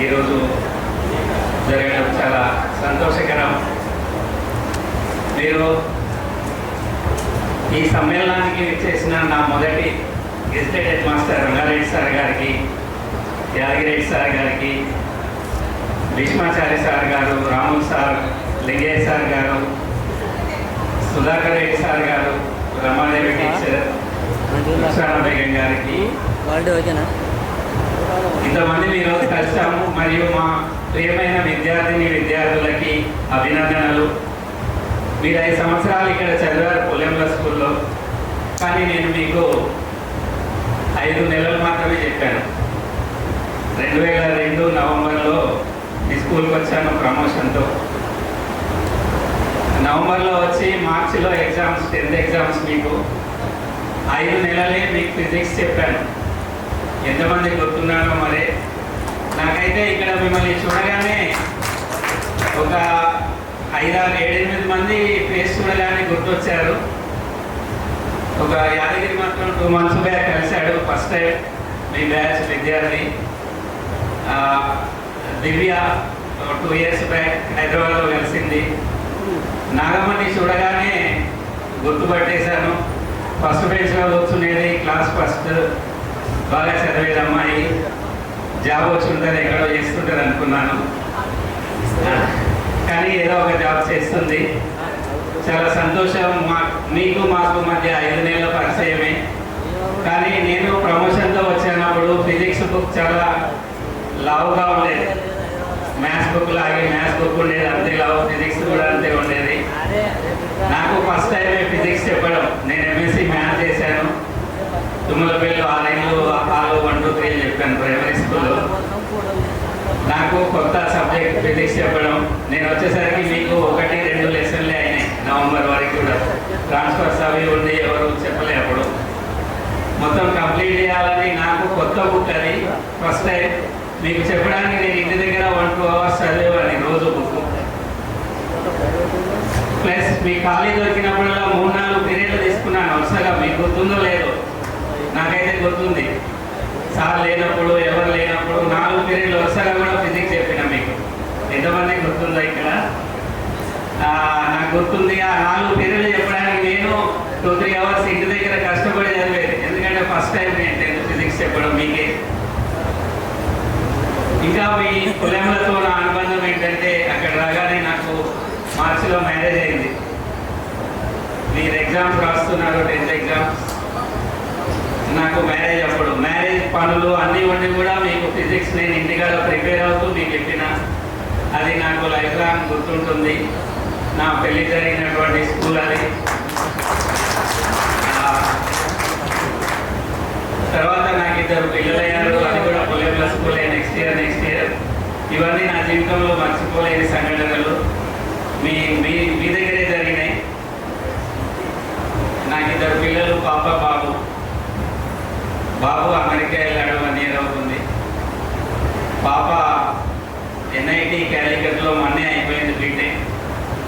ఈరోజు జరగడం చాలా సంతోషకరం. మీరు ఈ సమ్మేళనానికి విచ్చేసిన నా మొదటి gazetted head master Rangareddy sir గారికి, యాదగిరెడ్డి సార్ గారికి, భీష్మాచారి సార్ గారు, రాముల్ సార్, లింగయ్య సార్ గారు, సుధాకర్ రెడ్డి సార్ గారు, రమాదేవి టీచర్, రుక్సానా బేగం గారికి, ఇంతమంది ఈరోజు కలిసాము. మరియు మా ప్రియమైన విద్యార్థులకి అభినందనలు. మీరు 5 సంవత్సరాలు ఇక్కడ చదివారు పుల్లెంల స్కూల్లో, కానీ నేను మీకు 5 నెలలు మాత్రమే చెప్పాను. 2002 నవంబర్లో ఈ స్కూల్కి వచ్చాను ప్రమోషన్తో. నవంబర్లో వచ్చి మార్చిలో ఎగ్జామ్స్, 10th ఎగ్జామ్స్. మీకు 5 నెలలే మీకు ఫిజిక్స్ చెప్పాను. ఎంతమంది గుర్తున్నానో మరి. నాకైతే ఇక్కడ మిమ్మల్ని చూడగానే ఒక 5, 6, 7, 8 మంది ఫేస్ చూడగానే గుర్తొచ్చారు. ఒక యాదగిరి మాత్రం 2 months బ్యాక్ కలిశాడు ఫస్ట్ టైం మీ బ్యాచ్ విద్యార్థి. దివ్య 2 years బ్యాక్ హైదరాబాద్లో కలిసింది. నాగమణి చూడగానే గుర్తుపట్టేశాను. ఫస్ట్ బెంచ్లో కూర్చునేది, క్లాస్ ఫస్ట్, బాగా చదివేది అమ్మాయి, జాబ్ వచ్చి ఉంటుంది, ఎక్కడో చేస్తుంటుంది అనుకున్నాను. కానీ ఏదో ఒక జాబ్ చేస్తుంది. చాలా సంతోషం. మీకు మాకు మధ్య 5 నెలల పరిచయమే. కానీ నేను ప్రమోషన్తో వచ్చినప్పుడు ఫిజిక్స్ బుక్ చాలా లావుగా ఉండేది. మ్యాథ్స్ బుక్ లాగే మ్యాథ్స్ బుక్ ఉండేది, అంతే లావు. ఫిజిక్స్ కూడా అంతే ఉండేది. నాకు ఫస్ట్ టైమే ఫిజిక్స్ చెప్పడం. నేను ఎంఎస్సి మ్యాథ్స్ చేశాను. తుమ్మలపల్లిలో 6 నెలలు 1, 2, 3 చెప్పాను ప్రైమరీ స్కూల్లో. నాకు కొత్త సబ్జెక్ట్ ఫిజిక్స్ చెప్పడం. నేను వచ్చేసరికి మీకు 1, 2 లెసన్లే అయినాయి. నవంబర్ వరకు కూడా ట్రాన్స్ఫర్స్ అవి ఉండి ఎవరు చెప్పలే. అప్పుడు మొత్తం కంప్లీట్ చేయాలని నాకు కొత్త బుక్. అది ఫస్ట్ టైం మీకు చెప్పడానికి నేను ఇంటి దగ్గర 1-2 hours చదివేవాడిని రోజు బుక్. ప్లస్ మీ ఖాళీ దొరికినప్పుడల్లా 3-4 పీరియడ్లు తీసుకున్నాను వరుసగా. మీకు గుర్తుందో లేదో, నాకైతే గుర్తుంది. సార్ లేనప్పుడు, ఎవరు లేనప్పుడు 4 పీరియడ్లు వరుసగా కూడా ఫిజిక్స్ చెప్పిన. మీకు ఎంతమంది గుర్తుందో ఇక్కడ? నాకు గుర్తుంది. ఆ 4 పీరియడ్లు చెప్పడానికి నేను 2-3 hours ఇంటి దగ్గర కష్టపడి చదివేది. ఎందుకంటే ఫస్ట్ టైం నేను 10th ఫిజిక్స్ చెప్పడం మీకే. ఇంకా మీ కులంలతో నా అనుబంధం ఏంటంటే, అక్కడ రాగానే నాకు మార్చిలో మ్యారేజ్ అయింది. మీరు ఎగ్జామ్స్ రాస్తున్నారు, 10th ఎగ్జామ్స్. నాకు మ్యారేజ్ అప్పుడు. మ్యారేజ్ పనులు అన్నీ ఉండి కూడా మీకు ఫిజిక్స్ నేను ఇంటికాడ ప్రిపేర్ అవుతూ మీకు చెప్పిన. అది నాకు లైఫ్ లాంగ్ గుర్తుంటుంది. నా పెళ్లి జరిగినటువంటి స్కూల్ అది. తర్వాత నాకు 2 పిల్లలయ్యారు. అది కూడా పుల్లెంల స్కూలే. Next year. ఇవన్నీ నా జీవితంలో మర్చిపోలేని సంఘటనలు. మీ దగ్గరే జరిగినాయి. నాకు 2 పిల్లలు, పాప, బాబు. బాబు అమెరికా వెళ్ళాడు, 1 year అవుతుంది. పాప NIT క్యాలికట్లో మొన్నే అయిపోయింది బీటెక్.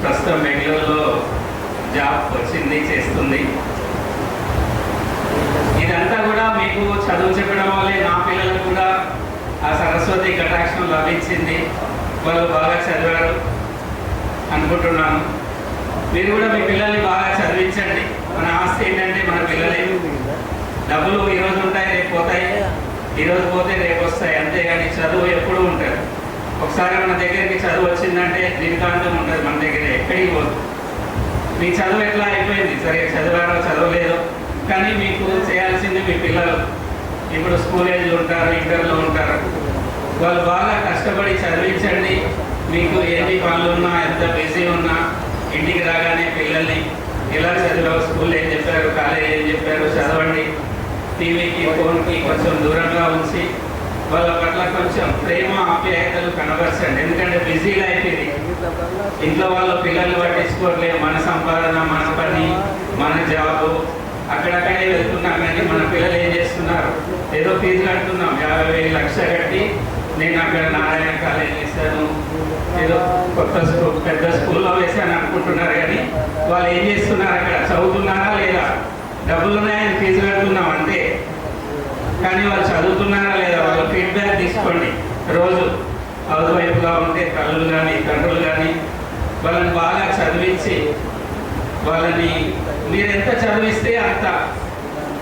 ప్రస్తుతం బెంగళూరులో జాబ్ వచ్చింది, చేస్తుంది. ఇదంతా కూడా మీకు చదువు చెప్పడం వల్లే నా పిల్లలకు కూడా ఆ సరస్వతి కటాక్షం లభించింది. వాళ్ళు బాగా చదివారు అనుకుంటున్నాను. మీరు కూడా మీ పిల్లల్ని బాగా చదివించండి. మన ఆస్తి ఏంటంటే మన పిల్లలే. డబ్బులు ఈరోజు ఉంటాయి, రేపు పోతాయి. ఈరోజు పోతే రేపు వస్తాయి. అంతేగాని చదువు ఎప్పుడూ ఉంటుంది. ఒకసారి మన దగ్గరికి చదువు వచ్చిందంటే జీవితాంతం ఉంటుంది మన దగ్గర, ఎక్కడికి పోదు. మీ చదువు ఎట్లా అయిపోయింది, సరిగ్గా చదివారో చదవలేదో, కానీ మీకు చేయాల్సింది మీ పిల్లలు. ఇప్పుడు స్కూల్ ఏజ్లో ఉంటారు, ఇంటర్లో ఉంటారు. వాళ్ళు బాగా కష్టపడి చదివించండి. మీకు ఎన్ని పనులు ఉన్నా, ఎంత బిజీ ఉన్నా, ఇంటికి రాగానే పిల్లల్ని ఎలా చదివావు, స్కూల్ ఏం చెప్పారు, కాలేజ్ ఏం చెప్పారు చదవండి. టీవీకి, ఫోన్కి కొంచెం దూరంగా ఉంచి వాళ్ళ పట్ల కొంచెం ప్రేమ, ఆప్యాయతలు కనబరచండి. ఎందుకంటే బిజీ లైఫ్ ఇది. ఇంట్లో వాళ్ళు పిల్లల్ని పట్టించుకోవట్లేదు. మన సంపాదన, మన పని, మన జాబు, అక్కడక్కడే వెళ్తున్నాం. కానీ మన పిల్లలు ఏం చేస్తున్నారు? ఏదో ఫీజు కడుతున్నాం, 50,000 లక్ష కట్టి నేను అక్కడ నారాయణ కాలేజ్ వేసాను, ఏదో కొత్త స్కూల్, పెద్ద స్కూల్లో వేసాను అనుకుంటున్నారు. కానీ వాళ్ళు ఏం చేస్తున్నారు? అక్కడ చదువుతున్నారా లేదా? డబ్బులు ఉన్నాయని ఫీజు కడుతున్నాం అంతే. కానీ వాళ్ళు చదువుతున్నారా లేదా? వాళ్ళ ఫీడ్బ్యాక్ తీసుకోండి. రోజు హౌస్ వైఫ్గా ఉంటే తల్లులు కానీ తండ్రులు కానీ వాళ్ళని బాగా చదివించి వాళ్ళని మీరు ఎంత చదివిస్తే అంత.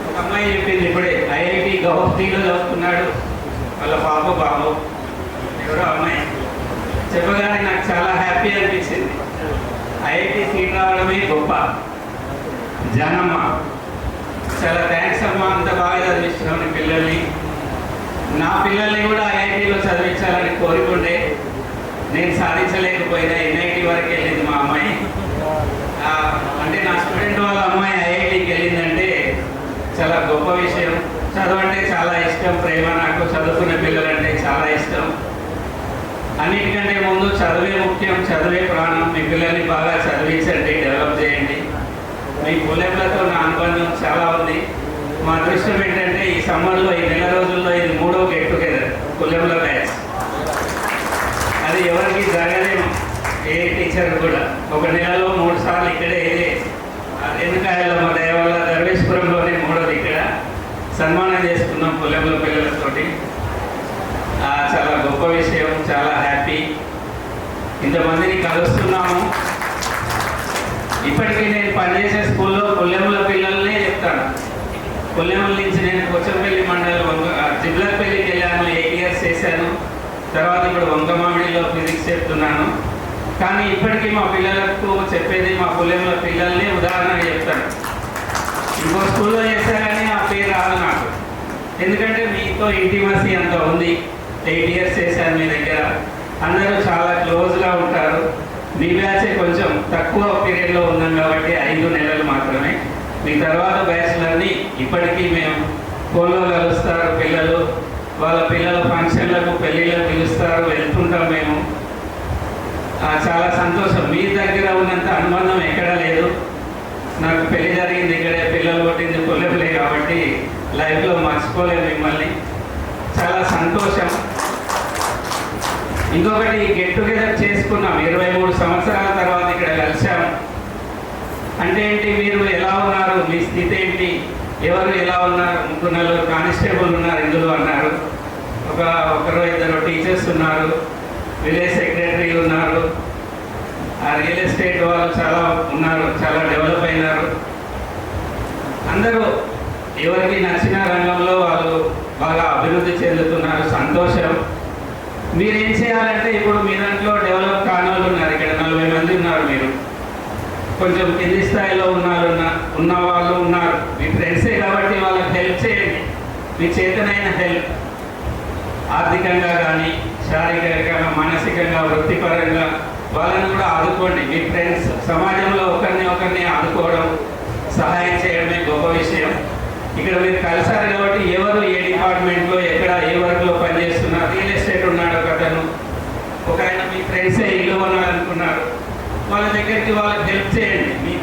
ఒక అమ్మాయి చెప్పింది ఇప్పుడే, ఐఐటి గౌహతిలో చదువుతున్నాడు వాళ్ళ బాబు ఎవరో అమ్మాయి చెప్పగానే నాకు చాలా హ్యాపీ అనిపించింది. ఐఐటి సీట్ రావడమే గొప్ప. జానమ్మ, చాలా థ్యాంక్స్ అమ్మా, అంత బాగా చదివిస్తున్నావు నీ పిల్లల్ని. నా పిల్లల్ని కూడా ఐఐటిలో చదివించాలని కోరుకుంటే నేను సాధించలేకపోయినా ఎన్ఐటి వరకు వెళ్ళింది మా అమ్మాయి. అంటే నా స్టూడెంట్ వాళ్ళ అమ్మాయి ఐఐటికి వెళ్ళిందంటే చాలా గొప్ప విషయం. చదువు అంటే చాలా ఇష్టం, ప్రేమ. నాకు చదువుకునే పిల్లలంటే చాలా ఇష్టం. అన్నిటికంటే ముందు చదువే ముఖ్యం, చదువే ప్రాణం. మీ పిల్లల్ని బాగా చదివించండి, డెవలప్ చేయండి. మీ పుల్లెపులతో నా అనుబంధం చాలా ఉంది. మా అదృష్టం ఏంటంటే ఈ సమ్మర్లో, ఈ నెల రోజుల్లో ఇది 3వ గెట్ టుగెదర్ పుల్లెపుల బ్యాచ్. అది ఎవరికి జరగదేమో, ఏ టీచర్ కూడా. ఒక నెలలో 3 సార్లు ఇక్కడే ఎందుకాయలో మా దయ వల్ల ధర్మేశ్వరంలోనే 3వది ఇక్కడ సన్మానం చేసుకున్నాం పుల్లెపుల పిల్లలతోటి. చాలా గొప్ప విషయం, చాలా హ్యాపీ. ఇంతమందిని కలుస్తున్నాము. ఇప్పటికీ నేను పనిచేసే స్కూల్లో పుల్లెముల పిల్లలనే చెప్తాను. పుల్లెముల నుంచి నేను కొచ్చంపల్లి మండలం జిబ్లర్పల్లికి వెళ్ళాను, 8 years చేశాను. తర్వాత ఇప్పుడు వంగమామిడిలో ఫిజిక్స్ చెప్తున్నాను. కానీ ఇప్పటికీ మా పిల్లలకు చెప్పేది మా పుల్లెముల పిల్లల్ని ఉదాహరణగా చెప్తాను. ఇంకో స్కూల్లో చేశా కానీ ఆ పేరు రాదు నాకు, ఎందుకంటే మీతో ఇంటిమసీ అంత ఉంది. 8 years చేశాను మీ దగ్గర. అందరూ చాలా క్లోజ్గా ఉంటారు. మీ బ్యాచే కొంచెం తక్కువ పీరియడ్లో ఉన్నాం కాబట్టి 5 నెలలు మాత్రమే. మీ తర్వాత బ్యాచ్లన్నీ ఇప్పటికీ మేము ఫోన్లో కలుస్తారు పిల్లలు. వాళ్ళ పిల్లల ఫంక్షన్లకు, పెళ్ళిళ్ళకు పిలుస్తారు, వెళ్తుంటాం మేము. చాలా సంతోషం. మీ దగ్గర ఉన్నంత అనుబంధం ఎక్కడా లేదు. నాకు పెళ్లి జరిగింది ఇక్కడే, పిల్లలు కొట్టింది పుల్లెపులే కాబట్టి లైఫ్లో మర్చిపోలేదు మిమ్మల్ని. చాలా సంతోషం. ఇంకొకటి, గెట్ టుగెదర్ చేసుకున్నాం. 23 సంవత్సరాల తర్వాత ఇక్కడ కలిసాము. అంటే ఏంటి, మీరు ఎలా ఉన్నారు, మీ స్థితి ఏంటి, ఎవరు ఎలా ఉన్నారు? 3-4 కానిస్టేబుల్ ఉన్నారు ఇందులో అన్నారు. ఒకరు 2 టీచర్స్ ఉన్నారు, విలేజ్ సెక్రటరీ ఉన్నారు, రియల్ ఎస్టేట్ వాళ్ళు చాలా ఉన్నారు, చాలా డెవలప్ అయినారు. అందరూ ఎవరికి నచ్చిన రంగంలో వాళ్ళు బాగా అభివృద్ధి చెందుతున్నారు. సంతోషం. మీరేం చేయాలంటే, ఇప్పుడు మీ దాంట్లో డెవలప్ కాని వాళ్ళు ఉన్నారు, ఇక్కడ 40 మంది ఉన్నారు. మీరు కొంచెం కింది స్థాయిలో ఉన్న వాళ్ళు ఉన్నారు. మీ ఫ్రెండ్సే కాబట్టి వాళ్ళకి హెల్ప్ చేయండి. మీ చేతనైన హెల్ప్, ఆర్థికంగా కానీ, శారీరకంగా, మానసికంగా, వృత్తిపరంగా వాళ్ళని కూడా ఆదుకోండి. మీ ఫ్రెండ్స్, సమాజంలో ఒకరిని ఆదుకోవడం, సహాయం చేయడమే గొప్ప విషయం. ఇక్కడ మీరు కలిసారు కాబట్టి ఎవరు ఏ డిపార్ట్మెంట్లో ఎక్కడ ఏ వర్క్లో పనిచేస్తున్నారు. రియల్ ఎస్టేట్ ఉన్నాడు ఒకతను, ఒక ఆయన మీ ఫ్రెండ్సే ఇల్లు కొనాలనుకున్నారు. వాళ్ళ దగ్గరికి వాళ్ళకి హెల్ప్ చేయండి.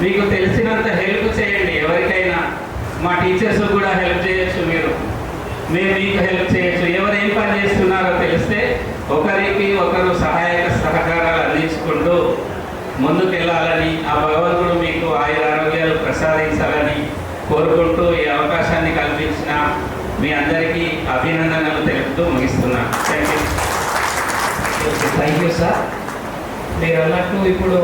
మీకు తెలిసినంత హెల్ప్ చేయండి ఎవరికైనా. మా టీచర్స్ కూడా హెల్ప్ చేయొచ్చు, మేము మీకు హెల్ప్ చేయొచ్చు. ఎవరు ఏం పని చేస్తున్నారో తెలిస్తే ఒకరికి ఒకరు సహాయక సహకారాలు అందించుకుంటూ ముందుకు వెళ్ళాలని, ఆ భగవంతుడు మీకు ఆరోగ్యాలు ప్రసాదించాలని కోరుకుంటూ ఈ అవకాశాన్ని కల్పించిన మీ అందరికీ అభినందనలు తెలుపుతూ ముగిస్తున్నాను. Thank you sir. మీరు అన్నట్టు ఇప్పుడు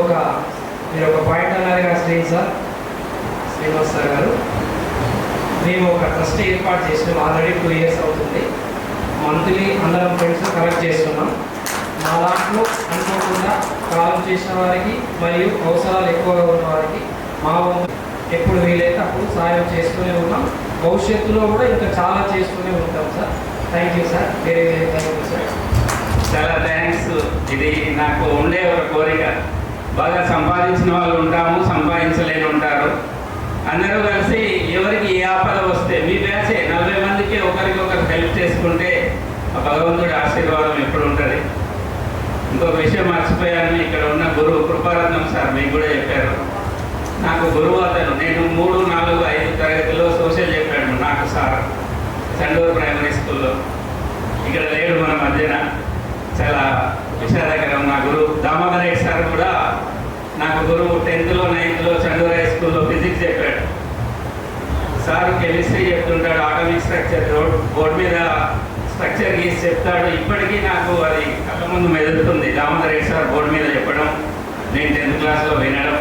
మీరు ఒక పాయింట్ అన్నారుగా శ్రీనివాస్ సార్ గారు. మేము ఒక ట్రస్ట్ ఏర్పాటు చేసినాం. ఆల్రెడీ 2 years అవుతుంది. మంత్లీ అందరం ఫ్రెండ్స్ కలెక్ట్ చేస్తున్నాం. మా దాంట్లో అనుకోకుండా కాలం చేసిన వారికి మరియు అవసరాలు ఎక్కువగా ఉన్న వారికి మా వంతు ఎప్పుడు వీలైతే అప్పుడు సహాయం చేస్తూనే ఉన్నాం. భవిష్యత్తులో కూడా ఇంకా చాలా చేస్తూనే ఉంటాం sir. Thank you sir. Very very thank you sir. చాలా థ్యాంక్స్. ఇది నాకు ఉండే ఒక కోరిక. బాగా సంపాదించిన వాళ్ళు ఉంటాము, సంపాదించలేని ఉంటారు. అందరూ కలిసి ఎవరికి ఏ ఆపద వస్తే, మీ బ్యాచే 40 మందికి ఒకరికొకరు హెల్ప్ చేసుకుంటే ఆ భగవంతుడి ఆశీర్వాదం ఎప్పుడు ఉంటుంది. ఇంకొక విషయం మర్చిపోయాను. ఇక్కడ ఉన్న గురువు కృపారత్నం సార్ మీకు కూడా చెప్పారు. నాకు గురువు అతను. నేను 3, 4, 5 తరగతిలో సోషల్ చెప్పాడు నాకు సార్, చండూరు ప్రైమరీ స్కూల్లో. ఇక్కడ లేడు మన మధ్యన. చాలా విషాదకరం. నా గురువు దామోదర్ రెడ్డి సార్ కూడా నాకు గురువు. 10th, 9th చండూరు హై స్కూల్లో ఫిజిక్స్ చెప్పాడు సార్. కెమిస్ట్రీ చెప్తుంటాడు, ఆటమిక్ స్ట్రక్చర్ బోర్డు మీద స్ట్రక్చర్ గీసి చెప్తాడు. ఇప్పటికీ నాకు అది కళ్ళ ముందు మెదులుతుంది. దామోదర్ రెడ్డి సార్ బోర్డు మీద చెప్పడం, నేను 10th క్లాస్లో వినడం,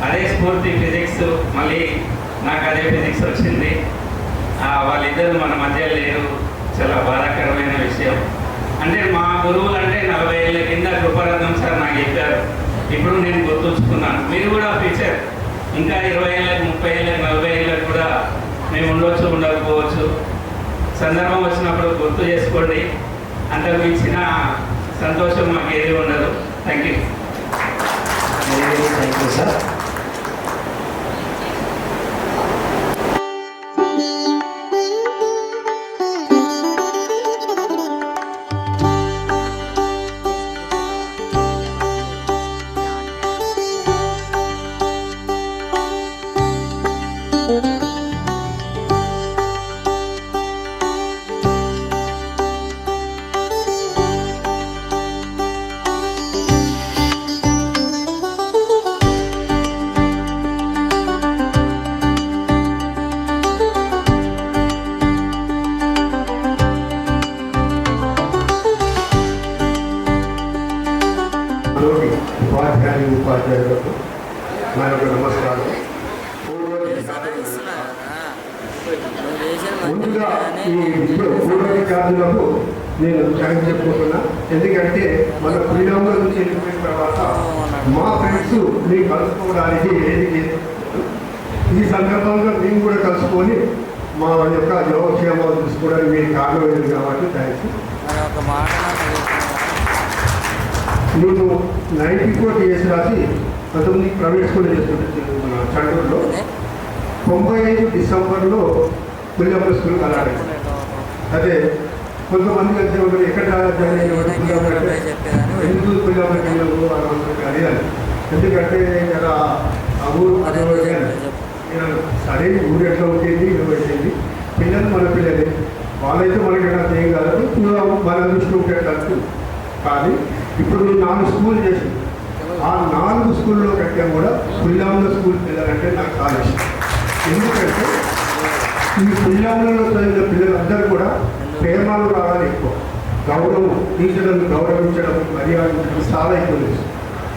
అదే స్ఫూర్తి ఫిజిక్స్. మళ్ళీ నాకు అదే ఫిజిక్స్ వచ్చింది. వాళ్ళిద్దరు మన మధ్య లేరు. చాలా బాధాకరమైన విషయం. అంటే మా గురువులు అంటే 40 ఏళ్ళ కింద కృపారత్నం సార్ నాకు చెప్పారు. ఇప్పుడు నేను గుర్తుంచుకున్నాను. మీరు కూడా ఫ్యూచర్ ఇంకా 20 ఏళ్ళకి, 30 ఏళ్ళకి, 40 ఏళ్ళకి కూడా మేము ఉండవచ్చు, ఉండకపోవచ్చు. సందర్భం వచ్చినప్పుడు గుర్తు చేసుకోండి. అంతకు మించిన సంతోషం మాకు ఏది ఉండదు. Thank you. Thank you sir. ఉపాధ్యాయులకు నా యొక్క నమస్కారం. ముందుగా ఈ పూర్వ విద్యార్థులకు నేను థ్యాంక్స్ చెప్పుకుంటున్నా. ఎందుకంటే మన ఫ్రీడమ్ నుంచి వెళ్ళిపోయిన తర్వాత మా ఫ్రెండ్స్ మీరు కలుసుకోవడానికి ఏది ఈ సందర్భంగా మేము కూడా కలుసుకొని మా యొక్క యోగక్షేమాలు చూసుకోవడానికి మీరు కారణం లేదు కాబట్టి థ్యాంక్స్. నేను 94 ఇయర్స్ రాసి 19 ప్రైవేట్ స్కూల్ చేస్తుంటే మన చండూరులో 95 డిసెంబర్లో పుల్లమ్మ స్కూల్ అలాగే. అదే కొంతమంది వచ్చే ఎక్కడ జాయిన్ అయినటువంటి ఎందుకు పుల్లమ్మకి వెళ్ళవు అది అని. ఎందుకంటే ఇక్కడ ఆ ఊరు సరే ఊరు ఎట్లా ఉంటుంది ఇవ్వండి. పిల్లలు మన పిల్లలే, వాళ్ళైతే మనకైనా చేయగలరు, మన దృష్టి ఉండేటట్టు. కానీ ఇప్పుడు నేను 4 స్కూల్ చేసి ఆ 4 స్కూల్లో కంటే కూడా పుల్లమ్మ స్కూల్ పిల్లలంటే నాకు చాలా ఇష్టం. ఎందుకంటే ఈ పుల్లమ్మలో చదివిన పిల్లలందరూ కూడా ప్రేమలు రావాలి, ఎక్కువ గౌరవం, టీచర్లను గౌరవించడం, మర్యాదించడం చాలా ఎక్కువ.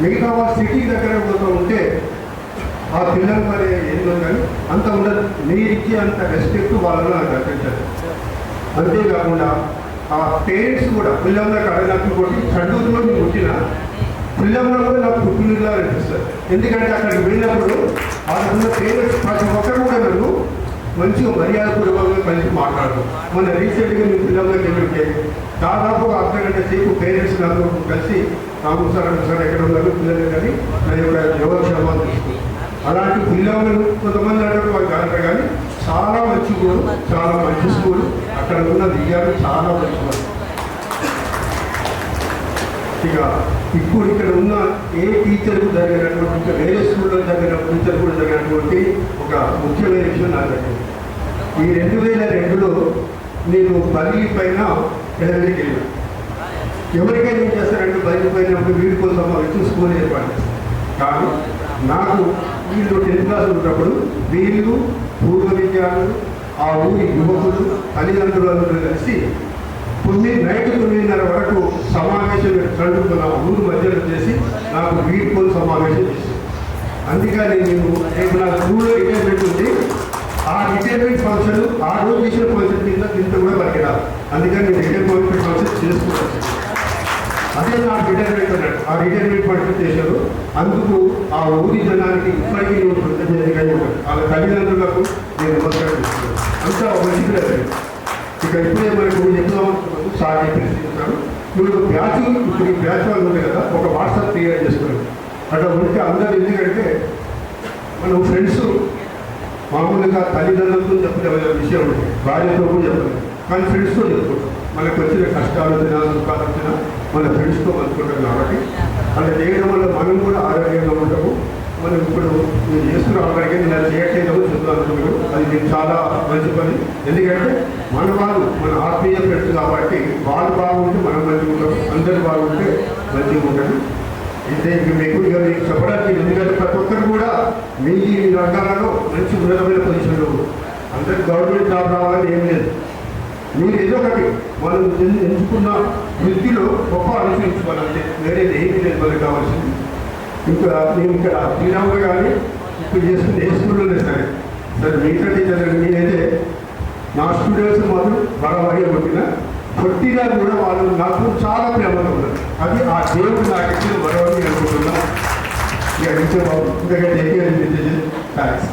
మిగతా వాళ్ళు సిటీ దగ్గర పోతూ ఉంటే ఆ పిల్లల మరి ఏందో కానీ అంత ఉండదు. మీరిచ్చి అంత రెస్పెక్ట్ వాళ్ళలో నాకు అనిపించదు. అంతేకాకుండా ఆ పేరెంట్స్ కూడా పిల్లలకు అడగడానికి కొట్టి చండూరులో నేను పుట్టిన పిల్లల్లో కూడా నాకు పుట్టినలా అనిపిస్తుంది. ఎందుకంటే అక్కడికి వెళ్ళినప్పుడు వాళ్ళకున్న పేరెంట్స్ ప్రతి ఒక్కరు కూడా నన్ను మంచిగా మర్యాదపూర్వకంగా కలిసి మాట్లాడతాం. మన రీసెంట్గా మీ పిల్లలకి వెళ్తే దాదాపు ఒక అర్ధగంట సేపు పేరెంట్స్ నాకు కలిసి సార్ ఎక్కడ ఉన్నారు పిల్లలు కానీ నా యొక్క యోగక్షేమాలు తీసుకుంటాం. అలాంటి పిల్లలు కొంతమంది అంటే వాళ్ళు కాదు కానీ చాలా మంచి స్కూల్, చాలా మంచి స్కూల్. అక్కడ ఉన్న విద్యార్థులు చాలా మంచి వాళ్ళు. ఇక ఇప్పుడు ఇక్కడ ఉన్న ఏ టీచర్కు జరిగినటువంటి, ఇంకా వేరే స్కూల్లో జరిగిన టీచర్ కూడా జరిగినటువంటి ఒక ముఖ్యమైన విషయం నాకు జరిగింది. ఈ 2002లో నేను బదిలీ పైన ఎడలికి వెళ్ళాను. ఎవరికైనా ఏం చేస్తారంటే బదిలీ పోయినప్పుడు వీడి కోసం వచ్చి స్కూల్ ఏర్పాటు చేస్తారు. కానీ నాకు వీళ్ళు 10th క్లాస్ ఉన్నప్పుడు వీళ్ళు పూర్వ విద్యార్థులు, ఆ ఊరి యువకులు, తల్లిదండ్రులందరూ కలిసి నైట్ 9:30 వరకు సమావేశం చదువుకున్న ఊరు మధ్యలో చేసి నాకు వీడ్కోలు సమావేశం చేశాను. అందుకని నేను రేపు నా స్కూల్లో రిటైర్మెంట్ ఉంది. ఆ రిటైర్మెంట్ ఫంక్షన్ ఆ రోజు చేసిన ఫంక్షన్ కింద ఇంత కూడా పనికిరాదు. అందుకని నేను రిటైర్మెంట్ ఫంక్షన్ చేసుకున్నాను. అదే నాకు రిటైర్మెంట్ అన్నాడు. ఆ రిటైర్మెంట్ ఫంక్షన్ చేశారు. అందుకు ఆ ఊరి జనానికి ఇప్పటికీ నేను కృతజ్ఞతగా ఉంటాను. వాళ్ళ తల్లిదండ్రులకు నేను నమస్కారం చేస్తున్నాను. అంతా మంచి. ఇక ఇప్పుడే మనకు చెప్తామనుకున్నాను, సార్ చెప్పేస్తాను. మీరు బ్యాచ్ ఇప్పుడు ఈ బ్యాచ్ వాళ్ళు ఉంది కదా, ఒక వాట్సాప్ క్రియేట్ చేసుకున్నాను. అట్లా ఉంటే అందరూ ఎందుకంటే మనం ఫ్రెండ్స్ మామూలుగా తల్లిదండ్రులతో చెప్పిన విషయం ఉంటుంది, భార్యతో కూడా చెప్పలేదు, కానీ ఫ్రెండ్స్తో చెప్పుకుంటాం. మనకు వచ్చిన కష్టాలు వచ్చినా సుఖాలు వచ్చినా మన ఫ్రెండ్స్తో పంచుకుంటాం. కాబట్టి అలా చేయడం వల్ల మనం కూడా ఆరోగ్యంగా ఉంటాము. మనం ఇప్పుడు మీరు చేస్తున్న అక్కడికి నేను అది చేయట్లేదు చెప్తాను. అది మీకు చాలా మంచి పని. ఎందుకంటే మన వాళ్ళు మన ఆత్మీయ ఫ్రెండ్స్ కాబట్టి వాళ్ళు బాగుంటే మనం మంచిగా ఉంటాం, అందరూ బాగుంటే మంచిగా ఉంటుంది. అయితే మీకు ఇక మీకు చెప్పడానికి ఎందుకంటే ప్రతి ఒక్కరు కూడా మీ రంగాలలో మంచి ఉన్నతమైన పొజిషన్లో అందరికి గవర్నమెంట్ జాబ్ రావాలని ఏం లేదు. మీరు ఏదో ఒకటి మనం ఎంచుకున్న వృత్తిలో గొప్ప అనుసరించుకోవాలంటే వేరేది ఏమీ లేదు మనకు కావాల్సింది. ఇంకా నేను ఇక్కడ శ్రీరాములు కానీ ఇప్పుడు చేసుకుని ఏ స్కూల్లో సరే మిగతా టీచర్ నేనైతే నా స్టూడెంట్స్ మాత్రం బలవాడిగా కొట్టినా కూడా వాళ్ళు నాకు చాలా ప్రేమగా ఉన్నారు. అది ఆ దేవుడు నాకు ఇచ్చిన బలవాడిని అనుకుంటున్నాను. ఇక టీచర్ బాబు ఇంతకంటే థ్యాంక్స్.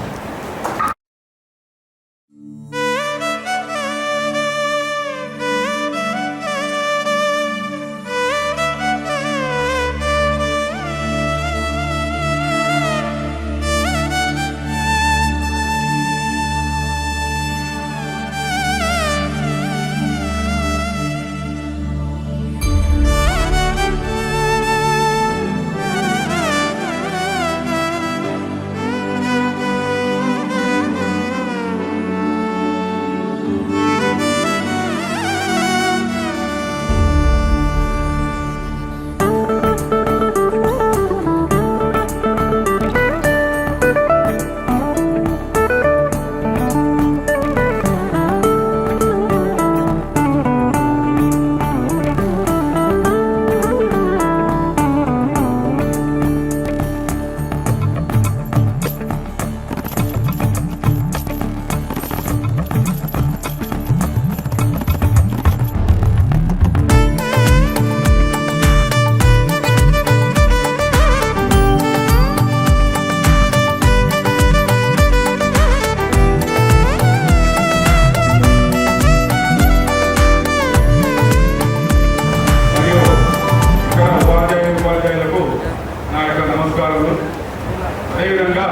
అదేవిధంగా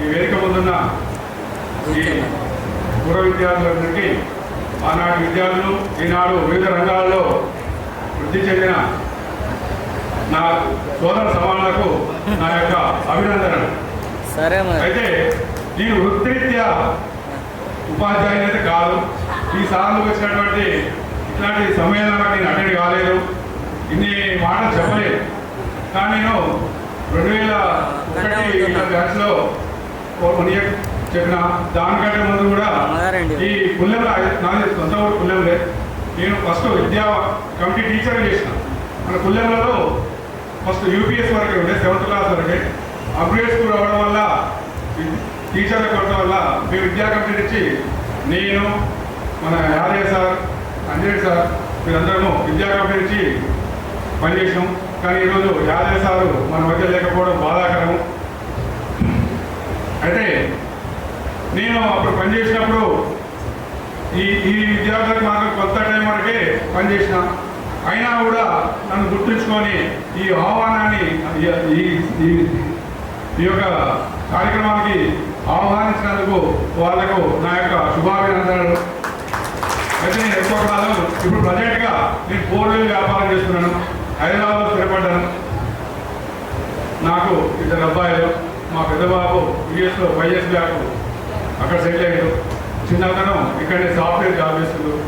ఈ వేదిక ముందున్న ఈ పూర్వ విద్యార్థులందరికీ ఆనాటి విద్యార్థులు ఈనాడు వివిధ రంగాల్లో వృద్ధి చెందిన నా సోదర సమానులకు నా యొక్క అభినందనలు. సరే అయితే నేను వృత్తిరీత్యా ఉపాధ్యాయుని అయితే కాదు. ఈ సార్లు వచ్చినటువంటి ఇట్లాంటి సమ్మేళనాలకు నేను అటెండ్ కాలేదు, ఇన్ని మాటలు చెప్పలేదు. కానీ నేను 2001 బ్యాచ్లో 1 ఇయర్ చెప్పిన దానికంటే ముందు కూడా ఈ పుల్లెంలో నాది సొంత ఊరు పుల్లెంలే. నేను ఫస్ట్ విద్యా కమిటీ టీచర్ చేసిన. మన పుల్లెంలలో ఫస్ట్ యూపీఎస్ వరకే ఉండే, 7th క్లాస్ వరకే. అప్గ్రేడ్ స్కూల్ అవ్వడం వల్ల టీచర్లు కొట్టడం వల్ల మేము విద్యా కమిటీ నుంచి నేను, మన యాదయ్య సార్, అంజనేయ సార్ మీరందరము విద్యా కమిటీ నుంచి పనిచేసాం. కానీ ఈరోజు యాదయ్య సారు మన మధ్య లేకపోవడం బాధాకరము. అయితే నేను అప్పుడు పనిచేసినప్పుడు ఈ విద్యార్థులకు మాత్రం కొంత టైం వరకే పనిచేసిన. అయినా కూడా నన్ను గుర్తుంచుకొని ఈ ఆహ్వానాన్ని ఈ యొక్క కార్యక్రమానికి ఆహ్వానించినందుకు వాళ్లకు నా యొక్క శుభాభినందనలు. అయితే నేను ఎక్కువ కాలం ఇప్పుడు ప్రజెంట్గా నేను 4 వీల్ వ్యాపారం చేస్తున్నాను. హైదరాబాద్లో స్థిరపడ్డాను. నాకు 2 అబ్బాయిలు. మా పెద్ద బాబు యూఎస్లో 5 years బ్యాక్ అక్కడ సెటిల్ అయ్యాడు. చిన్నతనం ఇక్కడే సాఫ్ట్వేర్ జాబ్ చేస్తున్నాడు.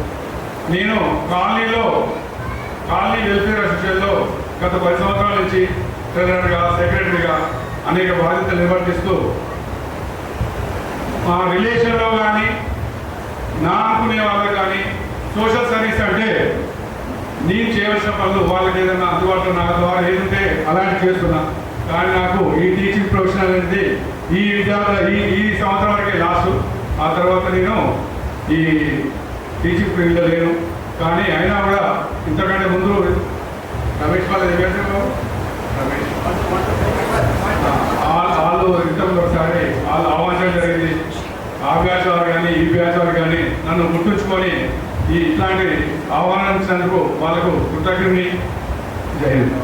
నేను కాలనీ వెల్ఫేర్ అసోసియేషన్లో గత 10 సంవత్సరాల నుంచి ట్రెజరర్గా, సెక్రటరీగా అనేక బాధ్యతలు నిర్వర్తిస్తూ మా రిలేషన్లో కానీ నా అనుకునే వాళ్ళకి కానీ సోషల్ సర్వీస్ అంటే నేను చేయవలసిన పనులు వాళ్ళకి ఏదైనా అందుబాటులో నా ద్వారా ఏదంటే అలాంటి చేస్తున్నా. కానీ నాకు ఈ టీచింగ్ ప్రొఫెషనల్ అనేది ఈ సంవత్సరం వరకే లాస్ట్. ఆ తర్వాత నేను ఈ టీచింగ్ ఫీల్డ్లో లేను. కానీ అయినా కూడా ఇంతకంటే ముందు రమేష్ వాళ్ళు రమేష్ వాళ్ళు ఇంతకు ఒకసారి వాళ్ళు ఆహ్వానించడం జరిగింది. ఆ బ్యాచ్ వారు కానీ ఈ బ్యాచ్ వారు కానీ నన్ను గుర్తుంచుకొని ఇట్లాంటి ఆహ్వానించినందుకు వాళ్ళకు కృతజ్ఞుని. జై హింద్.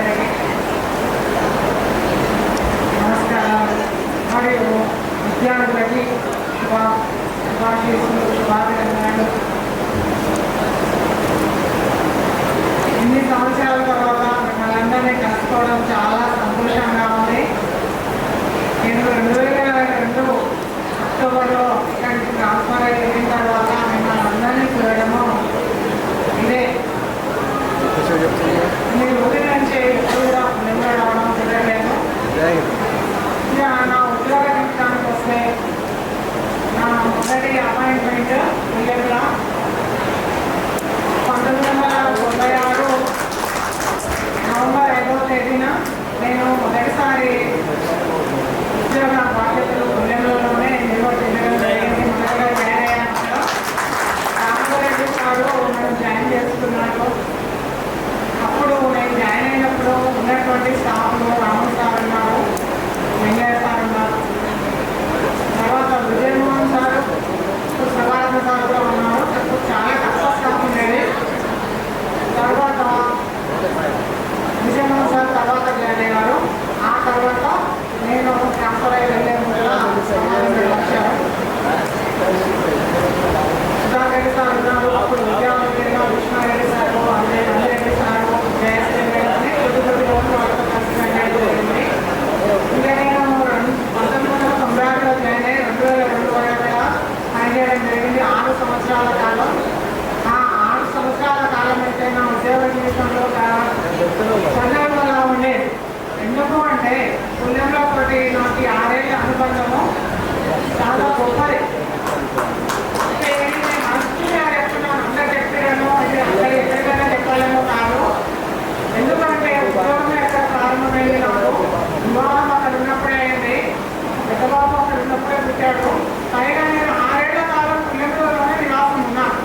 అందరికీ నమస్కారాలు మరియు విద్యార్థులకి శుభాశీస్సులు శుభాభినందనలు. ఇన్ని సంవత్సరాల తర్వాత మిమ్మల్ని అందరినీ కలుసుకోవడం చాలా సంతోషంగా ఉంది. నేను 2002 అక్టోబర్లో ఇక్కడి నుంచి ట్రాన్స్ఫర్ అయి వెళ్ళిన తర్వాత మిమ్మల్ని అందరినీ చూడడము ఇదే. మీ ఊరి నుంచి ఎక్కువగా పుణ్యంలో రావడం కుదరలేదు. ఇక నా ఉద్యోగ జీవితానికి వస్తే నా మొదటి అపాయింట్మెంట్ పుణ్యంలో 1996 నవంబర్ 5వ తేదీన నేను మొదటిసారి ఉద్యోగ బాధ్యతలు పుణ్యంలోనే నిర్వర్తించడం జరిగింది. మొదటిగా జాయిన్ అయ్యాను. రామరెడ్డి సారు నన్ను జాయిన్ చేసుకున్నాను. అప్పుడు నేను జాయిన్ అయినప్పుడు ఉన్నటువంటి స్టాఫ్లో రాము సార్ ఉన్నారు, వెంకయ్య సార్ ఉన్నారు, తర్వాత విజయమోహన్ సారు, సభారత్న సార్ కూడా ఉన్నారు. అప్పుడు చాలా తక్కువ స్టాఫ్ ఉండేది. తర్వాత విజయమోహన్ సార్ తర్వాత జాయిన్ అయ్యారు. ఆ తర్వాత నేను ట్రాన్స్ఫర్ అయ్యి వెళ్ళే ముందు వచ్చాను. సుధాకర్ సార్ ఉన్నారు. అప్పుడు విద్యామంత్రిగా విష్ణారెడ్డి సారు, అంజరెడ్డి సారు, జయశ్రీ గారిని కొద్ది రోజులు వాళ్ళతో కలిసి వెళ్ళడం జరిగింది. ఇంకా నేను 1996లో జాయిన్ అయ్యి 2002 వరకు పనిచేయడం జరిగింది. 6 సంవత్సరాల కాలం. ఆ 6 సంవత్సరాల కాలం అయితే నా ఉద్యోగ జీవితంలో సందర్భంగా ఉండేది. ఎందుకు అంటే పుణ్యంలో ఒకటి నాకు 6 ఏళ్ళ అనుబంధము చాలా గొప్పది. అంటే నేను మనసుగా చెప్తున్నాను, అందరు చెప్పాను, అది అందరూ ఎక్కడికైనా చెప్పాలేమో కాదు. ఎందుకంటే ఉద్యోగం ఎక్కడ ప్రారంభమైంది నాకు వివాహం అక్కడ ఉన్నప్పుడే అయింది. పెద్దబాబు అక్కడ ఉన్నప్పుడే పుట్టాడు. పైగా నేను 6 ఏళ్ల కాలం పుణ్యంలోనే నివాసం ఉన్నాను.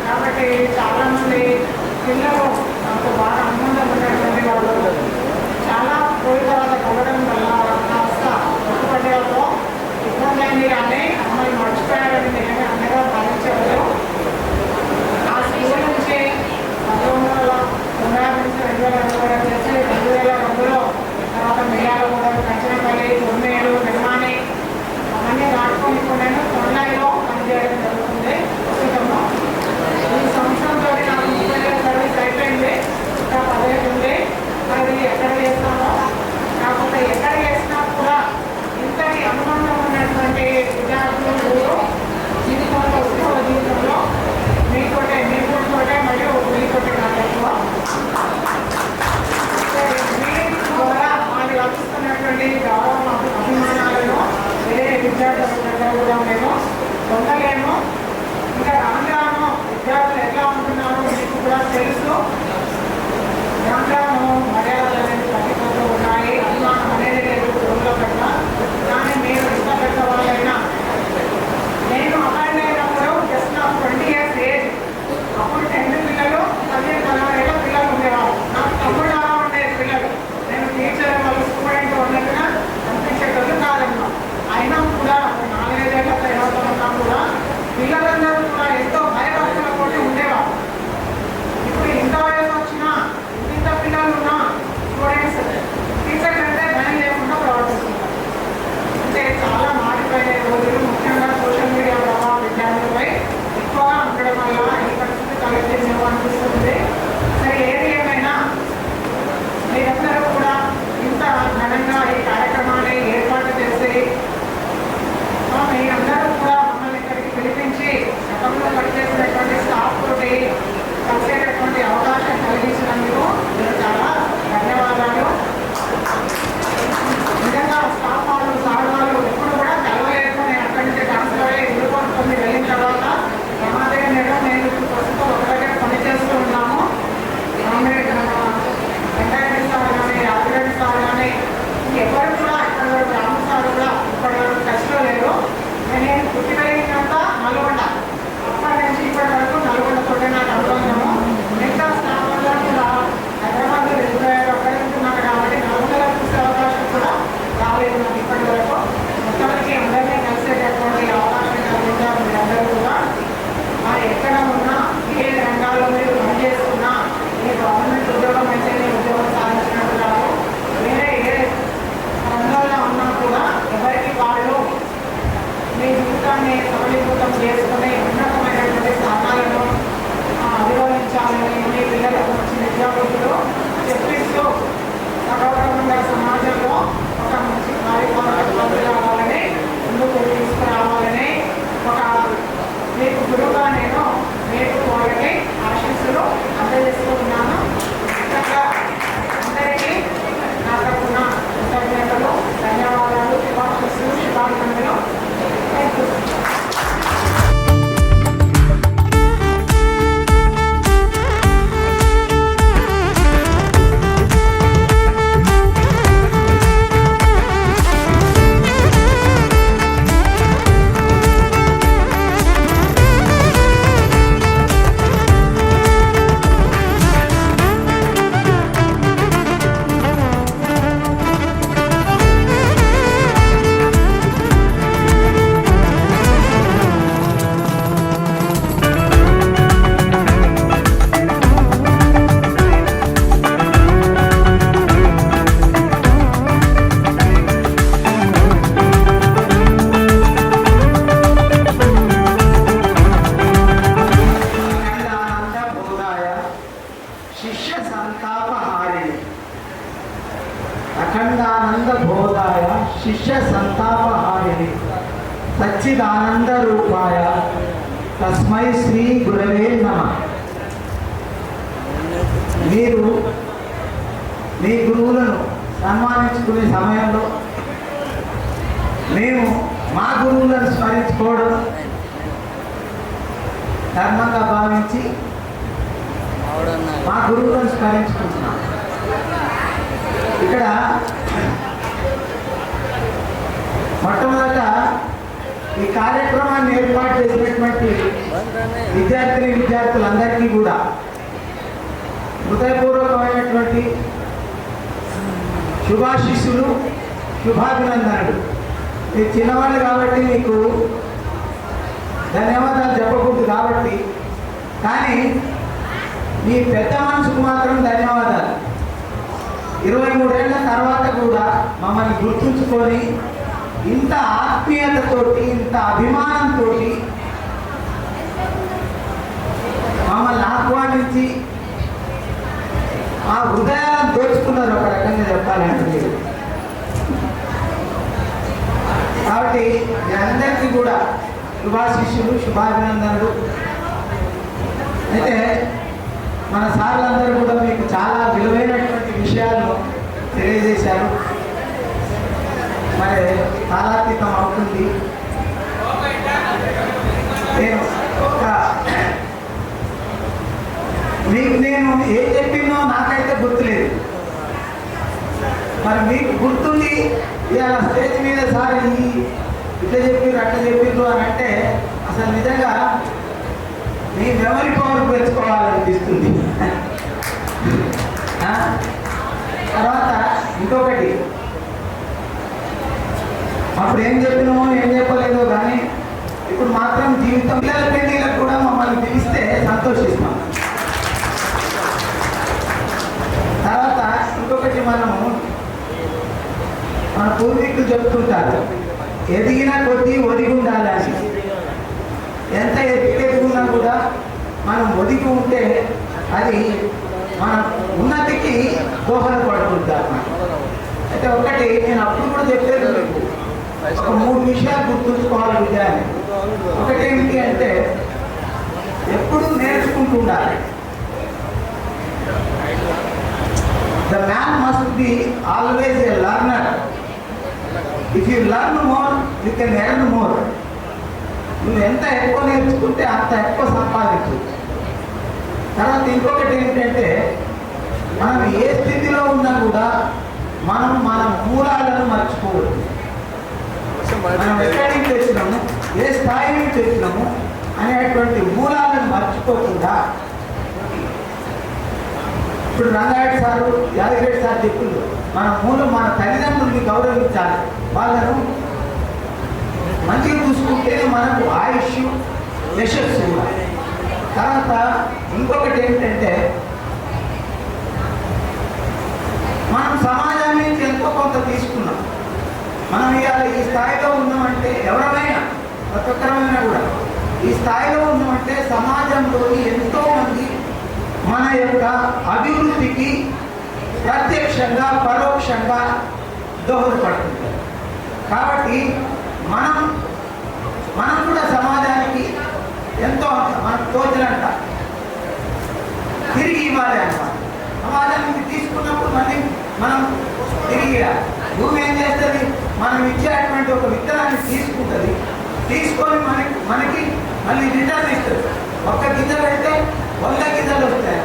కాబట్టి చాలామంది పిల్లలు నాకు బాగా అనుబంధం ఉన్నటువంటి వాళ్ళు చాలా పోయిన తర్వాత కలవడం వల్ల కాస్త పట్టుబడ్డతో ఇబ్బంది అయింది. కానీ అమ్మాయి మర్చిపోయారని నేను అందరూ భావించలేదు. ఆ స్కూల్ నుంచి 1990 నుంచి 2002 వరకు చేసి 2002లో తర్వాత మిర్యాలగూడ, కంచనపల్లి, తొమ్మేడు, నిర్మాణి అవన్నీ దాటుకొని ఇప్పుడు నేను తొండైలో పనిచేయడం జరుగుతుంది. ప్రస్తుతంలో ఈ సంవత్సరంతో నాకు 30 ఏళ్ళ సర్వీస్ అయిపోయింది. ఇంకా 15 ఉంది. అది ఎక్కడ చేస్తామో కాకపోతే ఎక్కడ చేసినా కూడా ఇంతటి అనుబంధం ఉన్నటువంటి విద్యార్థులు జీవితంలో ఉద్యోగ జీవితంలో మీతోటే మరియు మీతోటే నాకు ఎక్కువ మీ ద్వారా మాకు లభిస్తున్నటువంటి గౌరవం అభిమానాలను వేరే విద్యార్థుల దగ్గర కూడా మేము పొందలేము. ఇంకా రాను విద్యార్థులు ఎట్లా ఉంటున్నారో మీకు కూడా తెలుసు. రాను మర్యాదలు అనేది తగ్గిపోతూ ఉన్నాయి. అభిమానం అనేది లేదు రోజుల పట్ల. కానీ మీరు ఇష్టపడ్డ వాళ్ళైనా నేను అపాయింట్ అయినప్పుడు జస్ట్ నాకు 20 years ఏజ్. అప్పుడు 10 పిల్లలు 15-16 ఏళ్ళ పిల్లలు ఉండేవాళ్ళు. నాకు తమ్ముడు అలా ఉండేది పిల్లలు. నేను టీచర్ వాళ్ళు స్టూడెంట్ ఉన్నట్టుగా అనిపించేటప్పుడు కాదన్నా. అయినా కూడా 4-5 ఏళ్ళ తర్వాత ఉన్నా కూడా పిల్లలందరూ కూడా ఎంతో భయభక్తులతో ఉండేవాళ్ళు. ఇప్పుడు ఇంత వయసు వచ్చినా ఇంత పిల్లలు ఉన్నా స్టూడెంట్స్ టీచర్ అంటే భయం లేకుండా ప్రవర్తిస్తున్నారు. అంటే చాలా మారిపోయిన రోజులు. ముఖ్యంగా సోషల్ మీడియా ప్రభావం విద్యార్థులపై ఎక్కువగా ఉండడం వల్ల ఈ పరిస్థితి తలెత్తిందేమో అనిపిస్తుంది. సరే, ఏది ఏమైనా మీరందరూ కూడా ఇంత ఘనంగా ఈ కార్యక్రమాన్ని ఏర్పాటు చేసి మీరందరూ కూడా మమ్మల్ని ఇక్కడికి పిలిపించి గతంలో పనిచేసినటువంటి స్టాఫ్ తోటి కలిసేటటువంటి అవకాశం కలిగించినందుకు మీకు చాలా ధన్యవాదాలు. నిజంగా స్టాఫ్ వాళ్ళు సార్ వాళ్ళు ఎప్పుడు కూడా కలవలేదు. నేను అక్కడి నుంచి ట్రాన్స్ఫర్ అయ్యి ఇల్లుకొని వెళ్ళిన తర్వాత రమాదేవి మేడం నేను ఇప్పుడు ప్రస్తుతం ఒక దగ్గర పనిచేస్తూ ఉన్నాము. వెంకటరెడ్డి సార్ కానీ, రాజరెడ్డి సార్ కానీ ఎవరు అఖండానంద బోధాయ శిష్య సంతాపహారిణి సచ్చిదానంద రూపాయ తస్మై శ్రీ గురవే నమః. మీరు మీ గురువులను సన్మానించుకునే సమయంలో మేము మా గురువులను స్మరించుకోవడం ధర్మంగా భావించి మా గురువులను స్మరించుకుంటున్నాం. ఇక్కడ మొట్టమొదట ఈ కార్యక్రమాన్ని ఏర్పాటు చేసినటువంటి విద్యార్థులందరికీ కూడా హృదయపూర్వకమైనటువంటి శుభాశీస్సులు, శుభాభినందనలు. మీరు చిన్నవాళ్ళు కాబట్టి మీకు ధన్యవాదాలు చెప్పకూడదు కాబట్టి, కానీ మీ పెద్ద మనసుకు మాత్రం ధన్యవాదాలు. 23 ఏళ్ల తర్వాత కూడా మమ్మల్ని గుర్తుంచుకొని ఇంత ఆత్మీయతతోటి, ఇంత అభిమానంతో మమ్మల్ని ఆహ్వానించి ఆ హృదయాలను దోచుకున్నారు ఒక రకంగా చెప్పాలంటే మీరు. కాబట్టి మీ అందరికీ కూడా శుభాశిష్యులు, శుభాభినందనలు. అయితే మన సార్లందరూ కూడా మీకు చాలా విలువైనటువంటి విషయాలు తెలియజేశారు. మరి కాలాతీతం అవుతుంది. నేను ఏం చెప్పినో నాకైతే గుర్తులేదు. మరి మీకు గుర్తుంది ఇవాళ స్టేజ్ మీద సార్ ఇట్లా చెప్పారు అట్లా చెప్పారు అని అంటే అసలు నిజంగా మీ మెమరీ పవర్ పెంచుకోవాలనిపిస్తుంది. తర్వాత ఇంకొకటి, అప్పుడు ఏం చెప్పినామో ఏం చెప్పలేదో కానీ ఇప్పుడు మాత్రం జీవితం పిల్లల పెళ్లిలకు కూడా మమ్మల్ని పిలిస్తే సంతోషిస్తాం. తర్వాత ఇంకొకటి, మన పూర్వీకులు చెప్తుంటారు ఎదిగిన కొద్దీ ఒదిగి ఉండాలని. ఎంత ఎదిగున్నా కూడా మనం ఒదిగి ఉంటే అది మన ఉన్నతికి దోహదపడుతుంటారు. అయితే ఒకటి నేను అప్పుడు కూడా చెప్పేది మీకు ఒక 3 విషయాలు గుర్తుంచుకోవాలి విద్యాన్ని. ఒకటి ఏమిటి అంటే ఎప్పుడు నేర్చుకుంటూ ఉండాలి. The man must be always a learner. If you learn more, you can earn more. నువ్వు ఎంత ఎక్కువ నేర్చుకుంటే అంత ఎక్కువ సంపాదించు. తర్వాత ఇంకొకటి ఏంటంటే మనం ఏ స్థితిలో ఉన్నా కూడా మనం మన మూలాలను మర్చిపోవద్దు. మనం ఎక్కడి నుంచి వచ్చినాము, ఏ స్థాయి నుంచి వచ్చినాము అనేటువంటి మూలాలను మర్చిపోకుండా, ఇప్పుడు రంగారెడ్డి సారు, యాదగిరెడ్డి సార్ చెప్పిండు మన మూలం మన తల్లిదండ్రుల్ని గౌరవించాలి, వాళ్ళను మంచిగా చూసుకుంటేనే మనకు ఆయుష్, యశస్సు కూడా. తర్వాత ఇంకొకటి ఏంటంటే మనం సమాజం నుంచి ఎంతో కొంత తీసుకున్నాం. మనం ఇవాళ ఈ స్థాయిలో ఉన్నామంటే ఎవరైనా ప్రతి ఒక్కరమైనా కూడా ఈ స్థాయిలో ఉన్నామంటే సమాజంలోని ఎంతో మంది మన యొక్క అభివృద్ధికి ప్రత్యక్షంగా పరోక్షంగా దోహదపడుతుంటారు. కాబట్టి మనం కూడా సమాజానికి ఎంతో మనకు తోచినంత తిరిగి ఇవ్వాలి అన్నమాట. సమాజానికి తీసుకున్నప్పుడు మళ్ళీ మనం తిరిగి భూమి ఏం చేస్తుంది, మనం ఇచ్చేటువంటి ఒక విత్తనాన్ని తీసుకుంటుంది, తీసుకొని మనకి మళ్ళీ రిటర్న్ ఇస్తుంది. ఒక్క గింజ పెడితే 100 గింజలు వస్తాయి.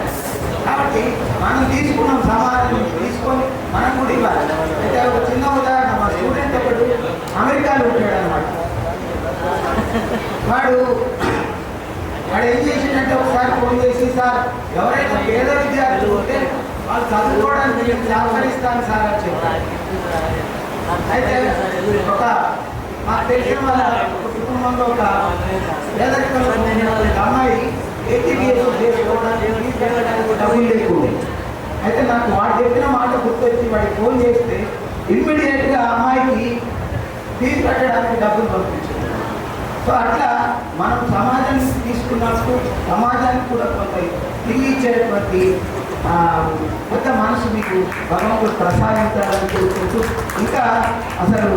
కాబట్టి మనం తీసుకున్నాం, సమాజం తీసుకొని మనం కూడా ఇవ్వాలి. అయితే ఒక చిన్న ఉదాహరణ, మా స్టూడెంట్ ఒకడు అమెరికాలో ఉంటాడు అనమాట. వాడు ఏం చేసిందంటే ఒకసారి ఫోన్ చేసి, సార్ ఎవరైనా పేద విద్యార్థులు ఉంటే వాళ్ళు చదువుకోవడానికి నేను సహకరిస్తాను సార్ అని చెప్పారు. అయితే మాకు తెలిసిన వాళ్ళ కుటుంబంలో ఒక పేదరికంలో అమ్మాయి ATPS చేసుకోవడానికి డబ్బులు లేకుండా. అయితే నాకు వాడు చెప్పిన మాట గుర్తొచ్చి వాడికి ఫోన్ చేస్తే ఇమ్మీడియట్గా ఆ అమ్మాయికి ఫీజు కట్టడానికి డబ్బులు పంపించారు. సో అట్లా మనం సమాజానికి తీసుకున్నప్పుడు సమాజానికి కూడా కొంత తిరిగి ఇచ్చేటువంటి కొత్త మనసు మీకు భగవంతుడు ప్రసాదించాలని కోరుకుంటూ, ఇంకా అసలు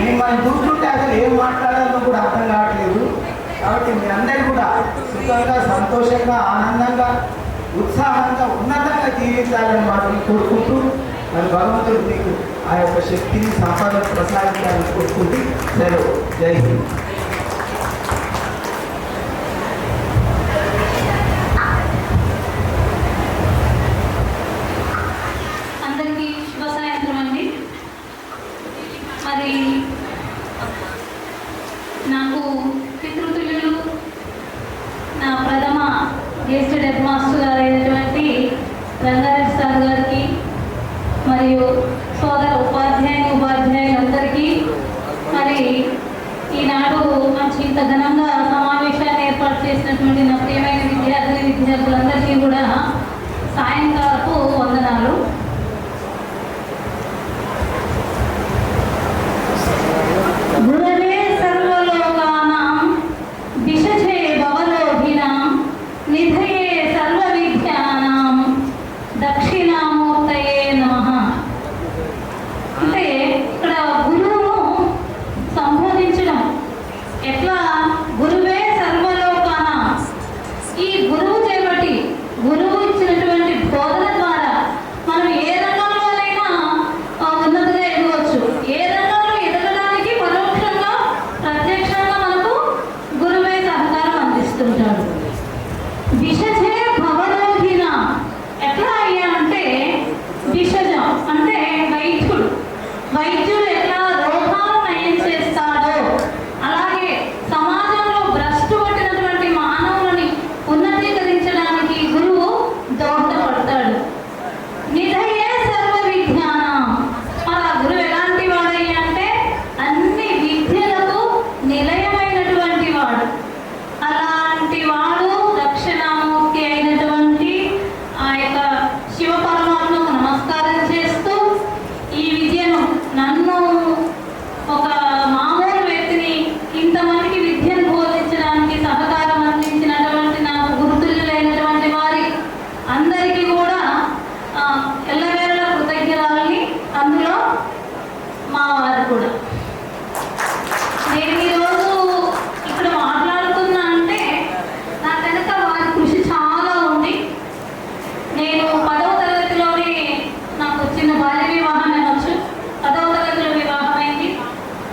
మిమ్మల్ని చూస్తుంటే అసలు ఏం మాట్లాడాలో కూడా అర్థం కావట్లేదు. కాబట్టి మీ అందరూ కూడా సుఖంగా, సంతోషంగా, ఆనందంగా, ఉత్సాహంగా, ఉన్నతంగా జీవించాలని మాత్రం కోరుకుంటూ, మరి భగవంతుడు మీకు ఆ యొక్క శక్తిని, సంపదను ప్రసాదించాలని కోరుకుంటూ సెలవు. జై హింద్. అందరికీ శుభ సాయంత్రం అండి. మరి నాకు పితృతుల్యులు, నా ప్రథమ గెస్ట్ హెడ్ మాస్టర్ గారు అయినటువంటి రంగారెడ్డి సార్ గారికి, మరియు సోదర ఉపాధ్యాయులందరికీ, మరి ఈనాడు మంచి ఇంత ఘనంగా సమావేశాన్ని ఏర్పాటు చేసినటువంటి నా ప్రియమైన విద్యార్థులందరికీ కూడా సాయంకాలపు వందనాలు. గురవే సర్వలోకానాం దిశజే భవలోహినాం నిధయే సర్వ విద్యానాం దక్షిణామూర్తయే నమః. అంటే ఇక్కడ గురువును సంబోధించడం ఎట్లా, గురువే సర్వలోకానాం. ఈ గురువు చేపట్టి, గురువు ఇచ్చినటువంటి బోధన ద్వారా మనం ఏ రంగంలోనైనా ఉన్నతిగా ఎదగవచ్చు. ఏ రంగంలో ఎదగడానికి పరోక్షంగా, ప్రత్యక్షంగా మనకు గురువే సహకారం అందిస్తుంటాడు. దిశజే భవరోహిణ ఎట్లా అయ్యా అంటే, దిశజం అంటే వైద్యుడు. వైద్యుడు ఎట్లా రోగాలను నయం చేస్తాడో, అలాగే సమాజంలో భ్రష్టు పట్టినటువంటి మానవులని ఉన్నతీకరించడానికి గురువు దోహదపడతాడు. నిధయే సర్వ విజ్ఞానం. మన గురువు ఎలాంటి వాడయ్యా అంటే అన్ని విద్యలకు నిలయమైనటువంటి వాడు. అలాంటి వాడు దక్షిణామూర్తి అయినటువంటి ఆ యొక్క శివ పరమాత్మకు నమస్కారం చేస్తూ, ఈ విద్యను నన్ను ఒక మామూలు వ్యక్తిని ఇంతమందికి విద్యను బోధించడానికి సహకారం అందించినటువంటి నాకు గురుతుల్యులైనటువంటి వారి అందరికీ కూడా ఎల్లవేళలా కృతజ్ఞతలని, అందులో మా వారు కూడా. నేను ఈరోజు ఇక్కడ మాట్లాడుతున్నా అంటే నా వెనక వారి కృషి చాలా ఉంది. నేను 10వ తరగతిలోనే నాకు చిన్న బాల్య వివాహం అనొచ్చు. 10వ తరగతిలో వివాహం అయింది.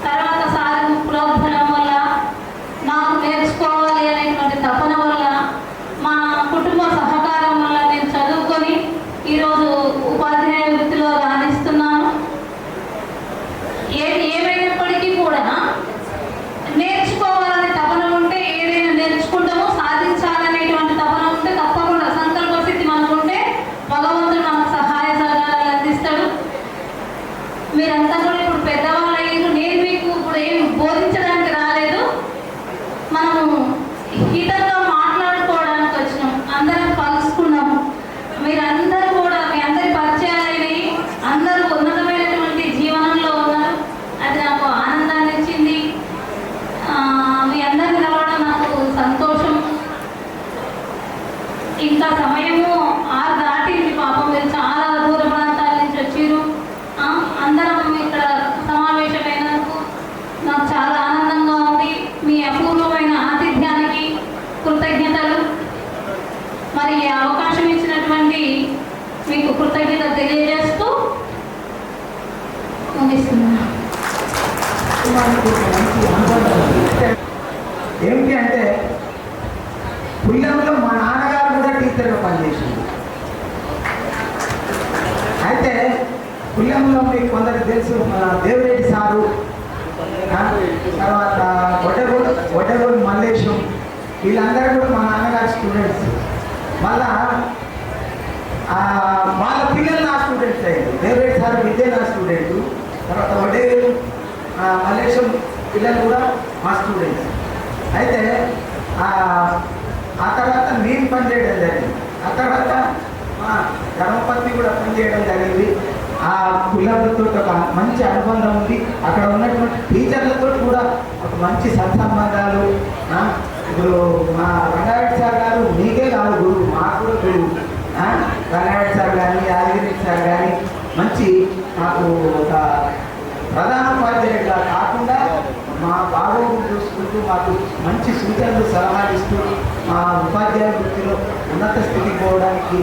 తర్వాత సారు ప్రోద్బలం వల్ల, నాకు నేర్చుకోవాలి అనేటువంటి తపన వల్ల, మా కుటుంబ సహకారం వల్ల నేను చదువుకొని ఈరోజు ఉపాధ్యాయ వృత్తిలో రాణిస్తున్నాను. ఏమైనప్పటికీ కూడా నేర్చుకోవాలనే తపన ఉంటే ఏదైనా నేర్చుకుంటామో, సాధించాలనేటువంటి తపన ఉంటే తప్పకుండా సంకల్ప స్థితి మనకుంటే భగవంతుడు మనకు సహాయ సహకారాలు అందిస్తాడు. మీరంతా కూడా ఇప్పుడు పెద్దవాళ్ళు అయ్యారు. నేను మీకు ఇప్పుడు ఏం బోధించడానికి రాలేదు. మనము హితంగా మాట్లాడుకోవడానికి వచ్చినాం, అందరం కలుసుకున్నాము. మీరందరూ కూడా, మీ అందరి పరిచయాలైనవి, అందరూ ఉన్నతమైనటువంటి జీవనంలో ఉన్నారు. అది నాకు ఆనందాన్ని ఇచ్చింది. మీ అందరిని కలవడం నాకు సంతోషం. ఇంకా సమయము 6 దాటింది. పాపం మీరు చాలా దూర ప్రాంతాల నుంచి వచ్చారు. అందరం ఇక్కడ సమావేశమైనందుకు నాకు చాలా ఆనందంగా ఉంది. మీ అపూర్వమైన ఆతిథ్యానికి కృతజ్ఞతలు. మరి ఈ అవకాశం ఇచ్చినటువంటి మీకు కృతజ్ఞత తెలియజేస్తూ ముగిస్తున్నాను. ఏమిటి అంటే, పుల్లంలో మా నాన్నగారు కూడా టీచర్గా పనిచేసింది. అయితే పుల్లంలో మీకు కొందరికి తెలుసు, మన దేవిరెడ్డి సారు, తర్వాత వడ్డగోడు మల్లేశం, వీళ్ళందరూ కూడా మా నాన్నగారు స్టూడెంట్స్. మళ్ళా వాళ్ళ పిల్లలు నా స్టూడెంట్స్ అయ్యారు. దేవిరెడ్డి సార్ విద్య నా స్టూడెంట్, తర్వాత వడ్డగోడు మల్లేశం పిల్లలు కూడా మా స్టూడెంట్స్. అయితే ఆ తర్వాత నేను పనిచేయడం జరిగింది. ఆ తర్వాత మా ధర్మపత్ని కూడా పనిచేయడం జరిగింది. ఆ పిల్లలతో ఒక మంచి అనుబంధం ఉంది. అక్కడ ఉన్నటువంటి టీచర్లతో కూడా ఒక మంచి సత్సంబంధాలు. ఇప్పుడు మా రంగారెడ్డి సార్ గారు మీకే కాదు గురువు, మాకు కూడా ఇప్పుడు రంగారెడ్డి సార్ కానీ యాదగిరి సార్ కానీ మంచి నాకు ఒక ప్రధాన ఉపాధ్యాయుడిగా కాకుండా మా బాగోగులు చూసుకుంటూ మాకు మంచి సూచనలు సలహాలు ఇస్తూ మా ఉపాధ్యాయ వృత్తిలో ఉన్నత స్థితికి పోవడానికి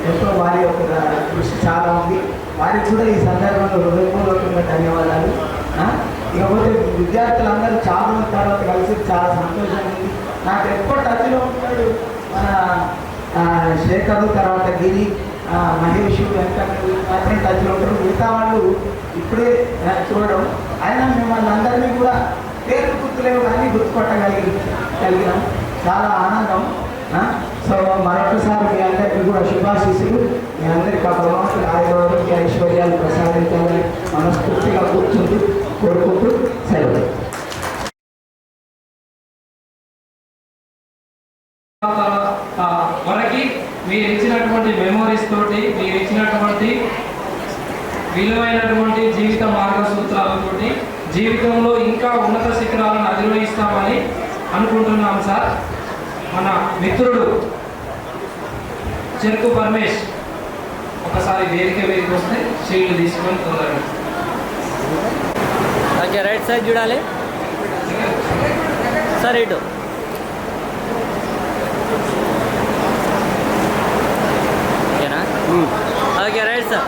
ఎంతో వారి యొక్క కృషి చాలా ఉంది. వారికి కూడా ఈ సందర్భంలో హృదయపూర్వకంగా ధన్యవాదాలు. ఇకపోతే విద్యార్థులందరూ చాలా మంది తర్వాత కలిసి చాలా సంతోషంగా ఉంది. నాకు ఎక్కువ టచ్లో ఉంటాడు మన శేఖరు, తర్వాత గిరి, మహేష్, వెంకట్ మాత్రం టచ్లో ఉంటారు. మిగతా వాళ్ళు ఇప్పుడే చూడడం. అయినా మిమ్మల్ని అందరినీ కూడా పేరు గుర్తులేవు కానీ గుర్తుపట్టగలిగినాం. చాలా ఆనందం. సో మరొకసారి మీ అందరికీ కూడా శుభాశీస్సులు. మీ అందరికీ ఆ భగవంతుడు ఆరోగ్య ఐశ్వర్యాలు ప్రసాదించాలని మనస్ఫూర్తిగా కూర్చుంటూ కోరుకుంటూ సెలవు. మనకి మీరు ఇచ్చినటువంటి మెమోరీస్ తోటి, మీరు ఇచ్చినటువంటి విలువైనటువంటి జీవిత మార్గసూత్రాలతోటి జీవితంలో ఇంకా ఉన్నత శిఖరాలను అధిరోహిస్తామని అనుకుంటున్నాం సార్. మన మిత్రుడు చెరుకు పరమేష్ ఒకసారి వేదిక మీదకి వస్తే షీల్డ్ తీసుకొని తొందరగా. ఓకే, రైట్ సైడ్ చూడాలి సార్. ఇటు ఓకేనా? Okay, right sir.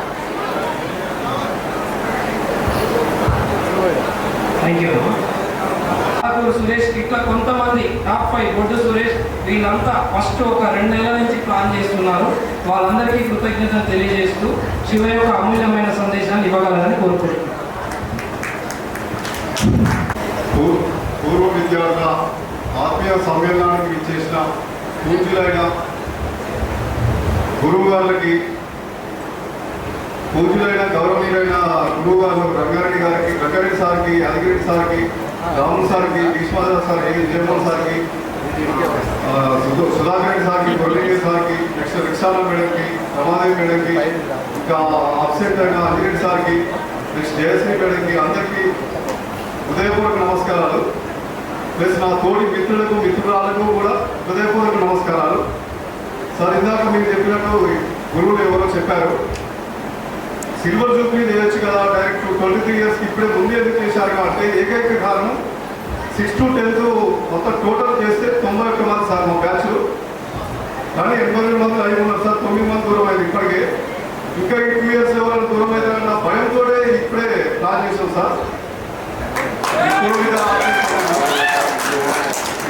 Thank you. Suresh ఇట్లా కొంతమంది టాప్ 5 బొడ్డు సురేష్ వీళ్ళంతా ఫస్ట్ ఒక 2 నెలల నుంచి ప్లాన్ చేస్తున్నారు. వాళ్ళందరికీ కృతజ్ఞతలు తెలియజేస్తూ శివ యొక్క అమూల్యమైన సందేశాన్ని ఇవ్వగలరని కోరుకుంటున్నాను. పూర్వ విద్యార్థుల ఆత్మీయ సమ్మేళనానికి ఇచ్చేసిన పూజ్యులైన గురువుగారులకి, పూజ్యులైన గౌరవనీయులైన గురువుగారు రంగారెడ్డి సార్కి, యాదగిరి సార్కి, రాములు సార్కి, భీష్మాధర సార్కి, జయమోహన్ సార్కి, సుధాకర్ రెడ్డి సార్కి, మురళీ సార్కి, నెక్స్ట్ రిక్షాల మేడంకి, రమాదేవి మేడంకి, ఇంకా అబ్సెంట్ అయిన అంజిరెడ్డి సార్కి, నెక్స్ట్ జయశ్రీ మేడంకి, అందరికీ హృదయపూర్వక నమస్కారాలు. ప్లస్ నా తోటి మిత్రులకు, మిత్రురాలకు కూడా హృదయపూర్వక నమస్కారాలు. సార్, ఇందాక మీరు చెప్పినట్టు గురువులు ఎవరో చెప్పారు, సిల్వర్ జూబ్లీ చేయొచ్చు కదా డైరెక్ట్ 23 ఇయర్స్కి ఇప్పుడే ముందు ఎందుకు చేశారు అంటే ఏకైక కారణం 6 to 10 మొత్తం టోటల్ చేస్తే 91 మంది సార్ మా బ్యాచ్. కానీ 82 మంది అయి ఉన్నారు సార్. 9 మంది దూరం అయింది ఇప్పటికే. ఇంకా ఈ 2 ఇయర్స్ ఎవరైనా దూరం అవుతారన్న భయంతో ఇప్పుడే ప్లాన్ చేసాం సార్.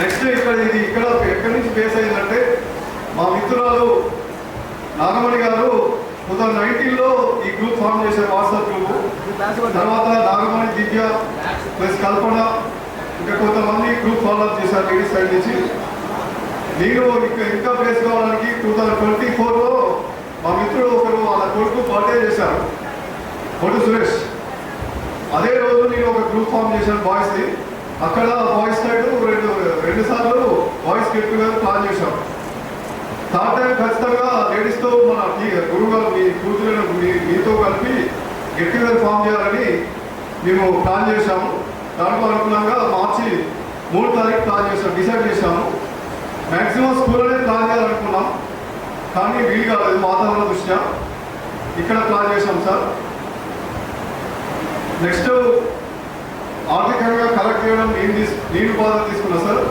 నెక్స్ట్ ఇక్కడ ఎక్కడి నుంచి బేస్ అయిందంటే మా మిత్రురాలు నాగమణి గారు 2019లో ఈ గ్రూప్ ఫామ్ చేశారు, వాట్సాప్ గ్రూప్. తర్వాత నాగమణి, దివ్య ప్లస్ కల్పన ఇంకా కొంతమంది గ్రూప్ ఫాలోఅప్ చేశారు లేడీస్ సైడ్ నుంచి. నేను ఇంకా ప్లేస్ కావడానికి 2024లో మా మిత్రుడు ఒకరు వాళ్ళ కొడుకు బర్త్డే చేశారు, బొడ్డు సురేష్. అదే రోజు నేను ఒక గ్రూప్ ఫామ్ చేశాను బాయ్స్ది. అక్కడ బాయ్స్ సైడ్ రెండు సార్లు బాయ్స్ గెట్ టుగెదర్ ప్లాన్ చేశాం. థర్డ్ టైం ఖచ్చితంగా లేడీస్తో మన గురువుగారు మీ కూతురు మీతో కలిపి గెట్ టుగెదర్ ఫామ్ చేయాలని మేము ప్లాన్ చేశాము. దాంట్లో అనుగుణంగా మార్చి 3 తారీఖు ప్లాన్ చేసాం, డిసైడ్ చేశాము. మ్యాక్సిమం స్కూల్లోనే ప్లాన్ చేయాలనుకున్నాం, కానీ వీలు కాలేదు వాతావరణ దృష్ట్యా. ఇక్కడ ప్లాన్ చేశాం సార్. నెక్స్ట్ ఆర్థికంగా కలెక్ట్ చేయడం నేను బాధ్యత తీసుకున్నా సార్.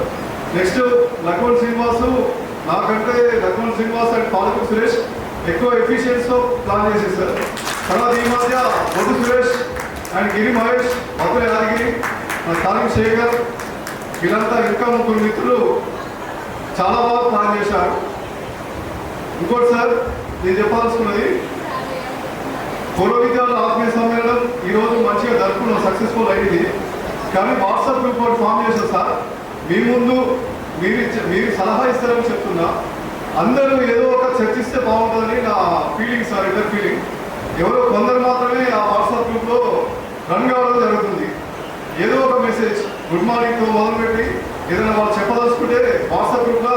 నెక్స్ట్ లక్ష్మణ్ శ్రీనివాసు నాకంటే లక్ష్మణ్ శ్రీనివాస్ అండ్ పాలకు సురేష్ ఎక్కువ ఎఫిషియన్స్తో ప్లాన్ చేసేది సార్. తర్వాత ఈ మధ్య బొడ్డు సురేష్ అండ్ గిరి మహేష్, బతుల యాదగిరి, తాలిం శేఖర్ వీళ్ళంతా ఇంకా 3 మిత్రులు చాలా బాగా ప్లాన్ చేశారు. ఇంకోటి సార్ నేను చెప్పాల్సుకున్నది, పూర్వ విద్యార్థుల ఆత్మీయ సమ్మేళనం ఈరోజు మంచిగా జరుపుకున్నాం, సక్సెస్ఫుల్ అయింది. కానీ వాట్సాప్ గ్రూప్ ఒకటి ఫామ్ చేశారు సార్. మీ ముందు మీరు సలహా ఇస్తారని చెప్తున్నా. అందరూ ఏదో ఒక చర్చిస్తే బాగుంటుందని నా ఫీలింగ్ సార్, ఇద్దరు ఫీలింగ్. ఎవరో కొందరు మాత్రమే ఆ వాట్సాప్ గ్రూప్లో రన్ కావడం జరుగుతుంది. ఏదో ఒక మెసేజ్ గుడ్ మార్నింగ్తో మొదలుపెట్టి ఏదైనా వాళ్ళు చెప్పదలుచుకుంటే వాట్సాప్ గ్రూప్లో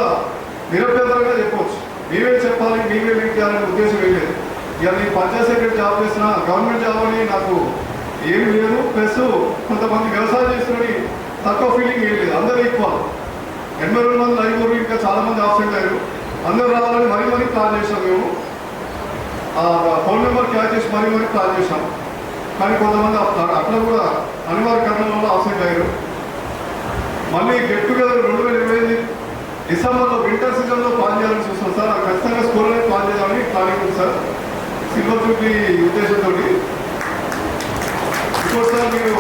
నిరభ్యంతరంగా చెప్పవచ్చు. మేమే చెప్పాలి, మేమే లింక్ చేయాలనే ఉద్దేశం ఏం లేదు. ఇక నేను పంచాయత్ సెక్రటరీ జాబ్ చేసిన, గవర్నమెంట్ జాబ్ అని నాకు ఏం లేదు. ప్లస్ కొంతమంది వ్యవసాయం చేస్తున్నని తక్కువ ఫీలింగ్ ఏం లేదు. అందరూ ఈక్వల్. 82 మంది లైవ్ ఇంకా చాలా మంది ఆబ్సెంట్ అయ్యారు. అందరూ రావాలని మరీ ప్లాన్ చేసాం మేము. ఫోన్ నెంబర్ క్యాచ్ చేసి మరీ ప్లాన్ చేసాం. కానీ కొంతమంది అట్లా కూడా అనివార్య కారణాల వల్ల అబ్సెంట్ అయ్యారు. మళ్ళీ గెట్ టుగెదర్ 2025 డిసెంబర్లో వింటర్ సీజన్లో ప్లాన్ చేయాలని చూస్తాం సార్. అది ఖచ్చితంగా స్కూల్లో ప్లాన్ చేద్దామని ప్లానింగ్ ఉంది సార్, సిల్వర్ జూబ్లీ ఉద్దేశంతో. ఇప్పుడు సార్ మీరు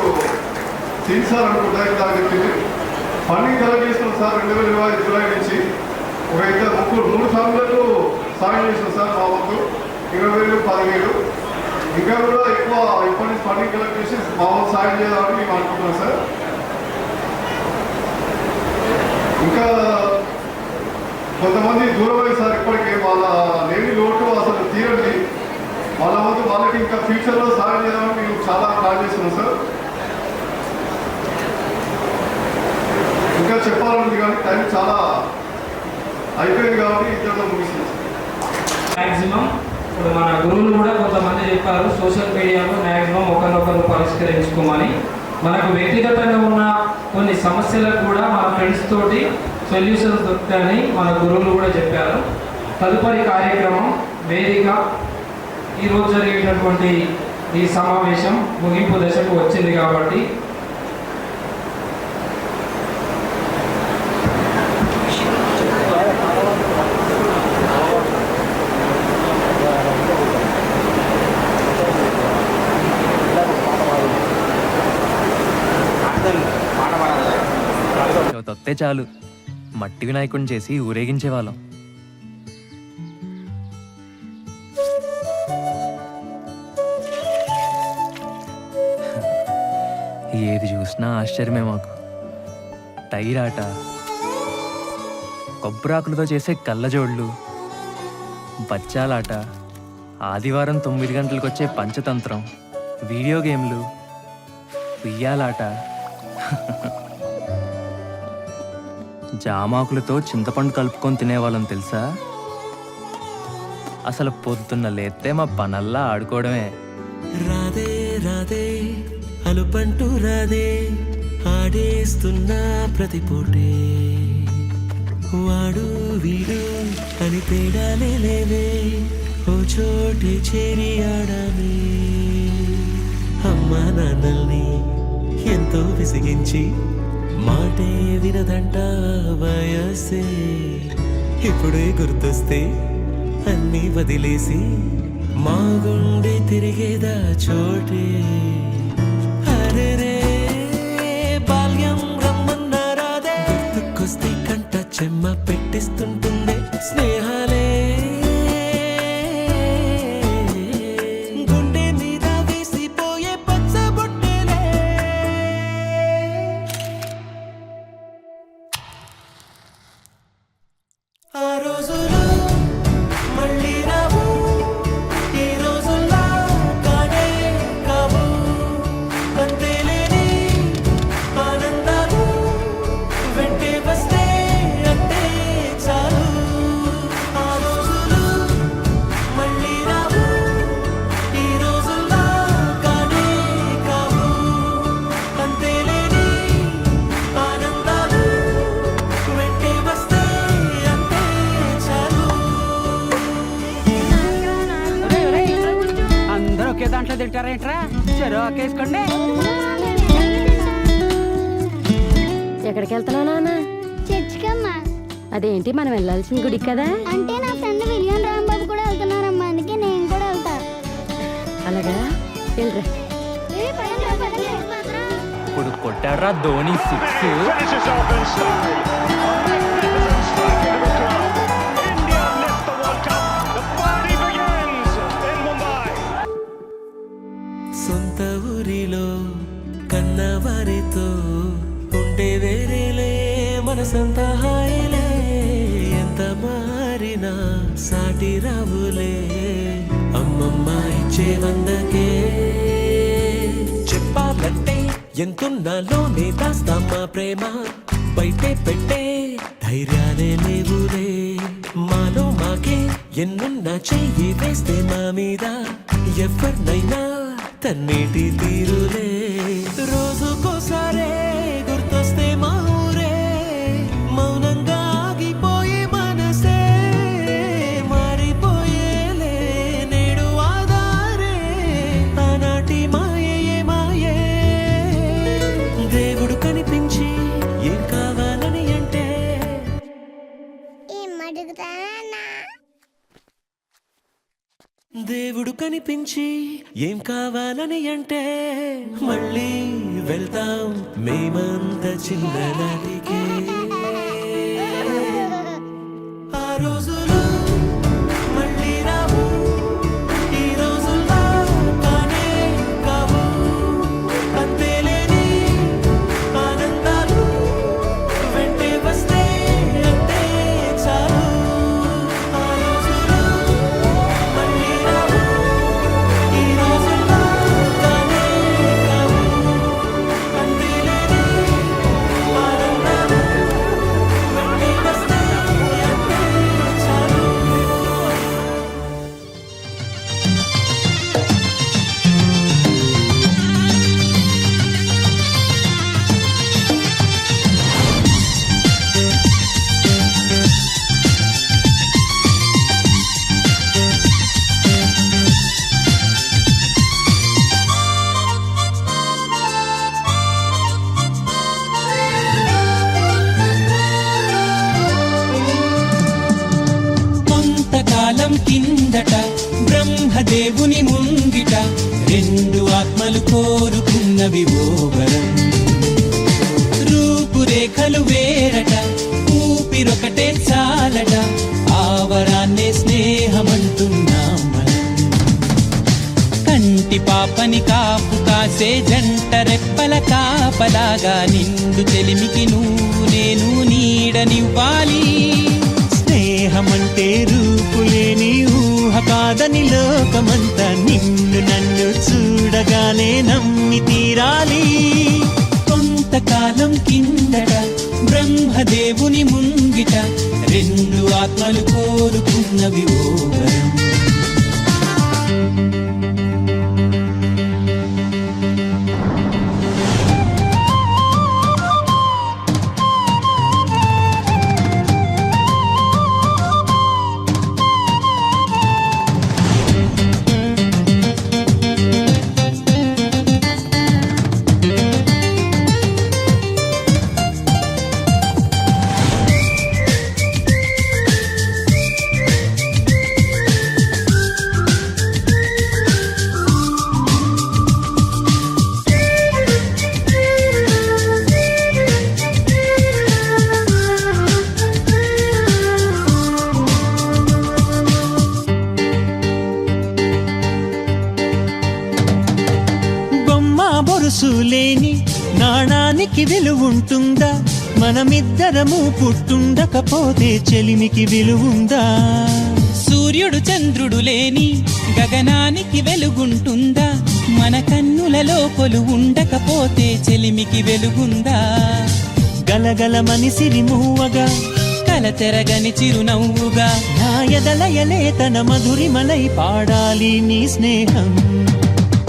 సీన్ సార్ అనుకుంటా దాని చెప్పింది ఫండింగ్ కలెక్ట్ చేస్తున్నాం సార్. 2020 జూలై నుంచి ఒక 3 ఫ్యామిలీలకు సాయం చేస్తున్నాం సార్. మా వంతు 20,000, 10,000 ఇంకా కూడా ఎక్కువ ఇప్పటి నుంచి ఫండింగ్ కలెక్ట్ చేసి మా వంతు సాయం చేయాలని మేము అనుకుంటున్నాం సార్. ఇంకా కొంతమంది దూరమై సార్ ఇప్పటికే వాళ్ళ లేని లోటు అసలు తీరండి. వాళ్ళ వంతు వాళ్ళకి ఇంకా ఫ్యూచర్లో సాయం చేయాలని మేము చాలా ప్లాన్ చేస్తున్నాం సార్. ఇంకా చెప్పాలని కానీ టైం చాలా అయిపోయింది కాబట్టి ఇద్దరితో ముగిస్తుంది. మ్యాక్సిమం ఇప్పుడు మన గురువులు కూడా కొంతమంది చెప్పారు సోషల్ మీడియాలో మ్యాక్సిమం ఒకరినొకరు పరిష్కరించుకోమని. మనకు వ్యక్తిగతంగా ఉన్న కొన్ని సమస్యలకు కూడా మన ఫ్రెండ్స్ తోటి సొల్యూషన్స్ దొరుకుతాయని మన గురువులు కూడా చెప్పారు. తదుపరి కార్యక్రమం వేదిక ఈరోజు జరిగేటటువంటి ఈ సమావేశం ముగింపు దశకు వచ్చింది కాబట్టి తొత్తే చాలు మట్టి వినాయకుడిని చేసి ఊరేగించేవాళ్ళం. ఏది చూసినా ఆశ్చర్యమే మాకు. టైర్ ఆట, కొబ్బరాకులతో చేసే కళ్ళజోళ్ళు, బచ్చాలాట, ఆదివారం 9 గంటలకు వచ్చే పంచతంత్రం, వీడియో గేమ్లు, ఉయ్యాలాట, జామాకులతో చింతపండు కలుపుకొని తినేవాళ్ళం తెలుసా. అసలు పొద్దున్న లేస్తే మా పనల్లా ఆడుకోవడమే. రాదే రాదే అలుపంటూ రాదే ఆడేస్తున్నా ప్రతి పూటే, వాడు వీడు అని తేడాలే లేవే, ఓ చోటే చేరి ఆడమే. అమ్మా నాన్నల్ని ఎంతో విసిగించి మాటే వినదంట వయసే, ఇప్పుడే గుర్తొస్తే అన్నీ వదిలేసి మా గుండె తిరిగేదా చోటే. అరెరే బాల్యం రమ్మన్నారాదే, గుర్తుకొస్తే కంట చెమ్మ పెట్టిస్తుంటుందే స్నేహాలే. గుండె మీద వేసిపోయే పచ్చబొట్టేలే. ఆ రోజులు మళ్ళీ రావు, ఈ రోజుల్లా కానే కావు, అంతేలేని ఆనందాలు వెంటే వస్తే అంతే చాలు. ఆ రోజులు మళ్ళీ రావు, ఈ రోజుల్లా కానే కావు, అంతేలేని ఆనందాలు వెంటే వస్తే అంతే చాలు. అందరూ ఒకే దాంట్లో తింటారేంట్రా? చెరోకేసుకోండి. ఎక్కడికి వెళ్తున్నావు నాన్న? చర్చికమ్మా. అదేంటి మనం వెళ్ళాల్సిన గుడి కదా? అంటే నా ఫ్రెండ్ విలియం రాంబాబు కూడా వెళ్తున్నారమ్మా, అందుకే నేను కూడా వెళ్తా. అలాగా వెళ్ళరా. ఇప్పుడు కొట్టాడ్రా ధోని 6. సొంత ఊరిలో కన్నవారితో ఉండే వేరేలే మనసంత హాయిలే, ఎంత మారినా సాటి రావులే. అమ్మమ్మ ఇచ్చే వందకే చెప్పాలంటే ఎంతున్నాలోనే దాస్తామా ప్రేమ, బయటే పెట్టే ధైర్యాలే లేవులే. మాలో మాకే ఎన్నున్నా చెయ్యి వేస్తే మా మీద ఎవరినైనా తన్నేటి తీరులే. రోజుకోసారే గుర్తొస్తే మా ఊరే, మౌనంగా ఆగిపోయే మనసే దేవుడు కనిపించి ఏం కావాలని అంటే మళ్ళీ వెళ్తాం మేమంత చిన్ననాటికే. ఆ రోజులు మళ్ళీ రావు, ఈ రోజుల్లో కానే కావు. అంతేలేని ఆనందాలు వెంటే వస్తే అంతే చాలు. ఆ రోజులు మళ్ళీ రావు, ఈ రోజుల్లో కానే కావు. అంతేలేని ఆనందాలు వెంటే వస్తే అంతే చాలు. కొంతకాలం కిందట బ్రహ్మదేవుని ముంగిట రెండు ఆత్మలు కోరుకున్నవి ఓ వరం. రూపురేఖలు వేరట, ఊపిరొకటే చాలట, ఆ వరాన్నే స్నేహమంటున్నాం మనం. కంటి పాపని కాపు కాసే జంట రెప్పల కాపలాగా నిండు చెలిమికి నువ్వు నేను నీడనివ్వాలి. స్నేహమంటే రూపులేని ఊహ కాదని లోకమంతా నిన్ను నన్ను చూడగానే నమ్మి తీరాలి. కొంతకాలం కిందట బ్రహ్మదేవుని ముంగిట రెండు ఆత్మలు కోరుకున్నవి ఓ వరం. బొరుసులేని నాణానికి విలువుంటుందా? మనమిద్దరము పుట్టుండకపోతే చెలిమికి విలువుందా? సూర్యుడు చంద్రుడు లేని గగనానికి వెలుగుంటుందా? మన కన్నులలో కొలువు ఉండకపోతే చెలిమికి వెలుగుందా? గలగలమని సిరిమూవగా కలతెరగని చిరునవ్వుగా నా ఎదలయలే తన మధురిమలై పాడాలి నీ స్నేహం.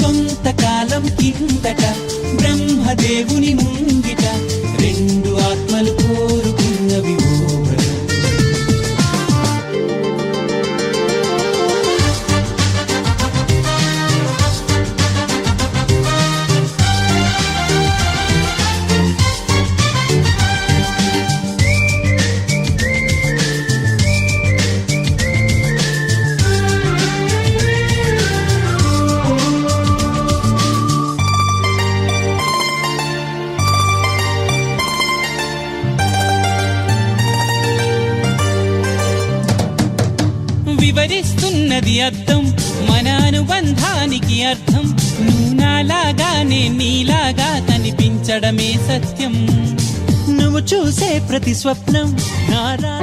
కొంతకాలం కిందట బ్రహ్మదేవుని ముంగిట రెండు ఆత్మలు కోరుకున్నవి ఓ వరం. వివరిస్తున్నది అర్థం మన అనుబంధానికి అర్థం. నువ్వు నాలాగానే నీలాగా కనిపించడమే సత్యం. నువ్వు చూసే ప్రతి స్వప్నం నారా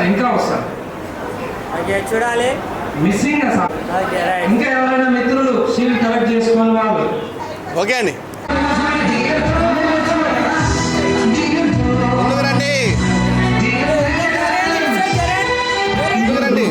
ఇంకా వస్తారు. చూడాలి. మిస్సింగ్ అసలు. Okay right. ఇంకా ఎవరైనా మిత్రులు సీల్ కలెక్ట్ చేసుకొని వాళ్ళు ఓకే అండి ముందుకు రండి ముందుకు రండి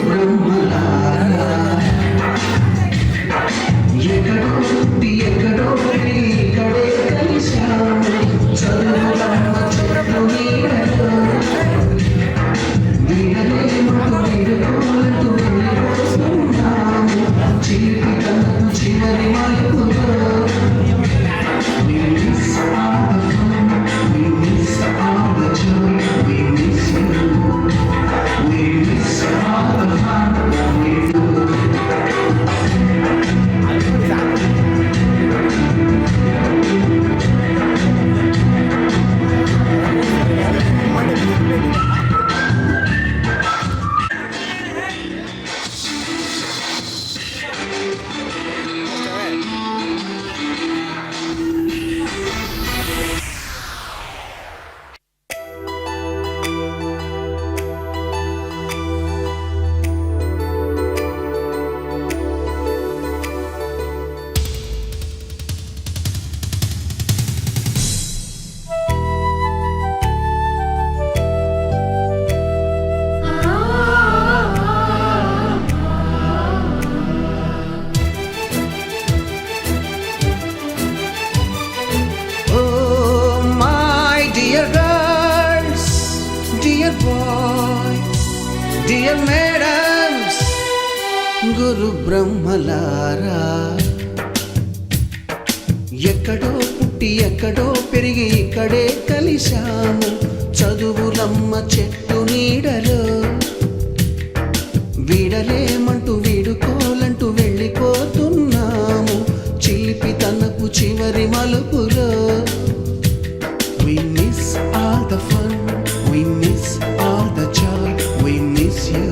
డియర్ మేడమ్స్ గురు బ్రహ్మలారా ఎక్కడో పుట్టి ఎక్కడో పెరిగి ఇక్కడే కలిశాము చదువులమ్మ చెట్టు నీడలో వీడలేమంటూ వీడుకోలంటూ వెళ్ళిపోతున్నాము చిలిపి తనకు చివరి మలుపులో We miss all the fun, we miss all the joy, we miss you.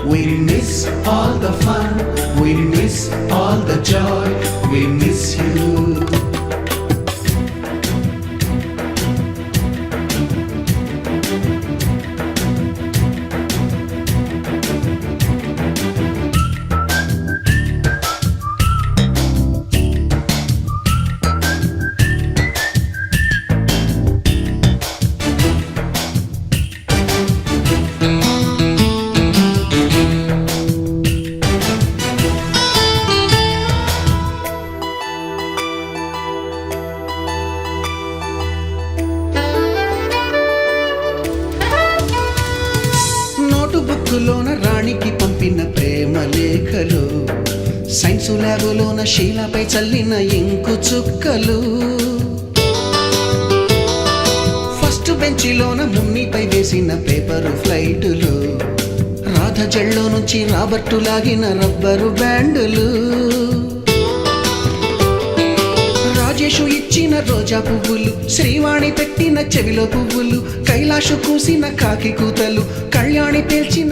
We miss all the fun, we miss all the joy, we miss you. బుక్కులోన రాణికి పంపిన ప్రేమ లేఖలు సైన్స్ ల్యాబులోన శీలపై చల్లిన ఇంకు చుక్కలు ఫస్ట్ బెంచిలోన మున్నిపై వేసిన పేపరు ఫ్లైటులు రాధ జల్లో నుంచి రాబర్టు లాగిన rubber బ్యాండులు Rajesh ఇచ్చిన రోజా పువ్వులు శ్రీవాణి పెట్టిన చెవిలో పువ్వులు కైలాషు కూసిన కాకి కూతలు కళ్యాణి పేల్చిన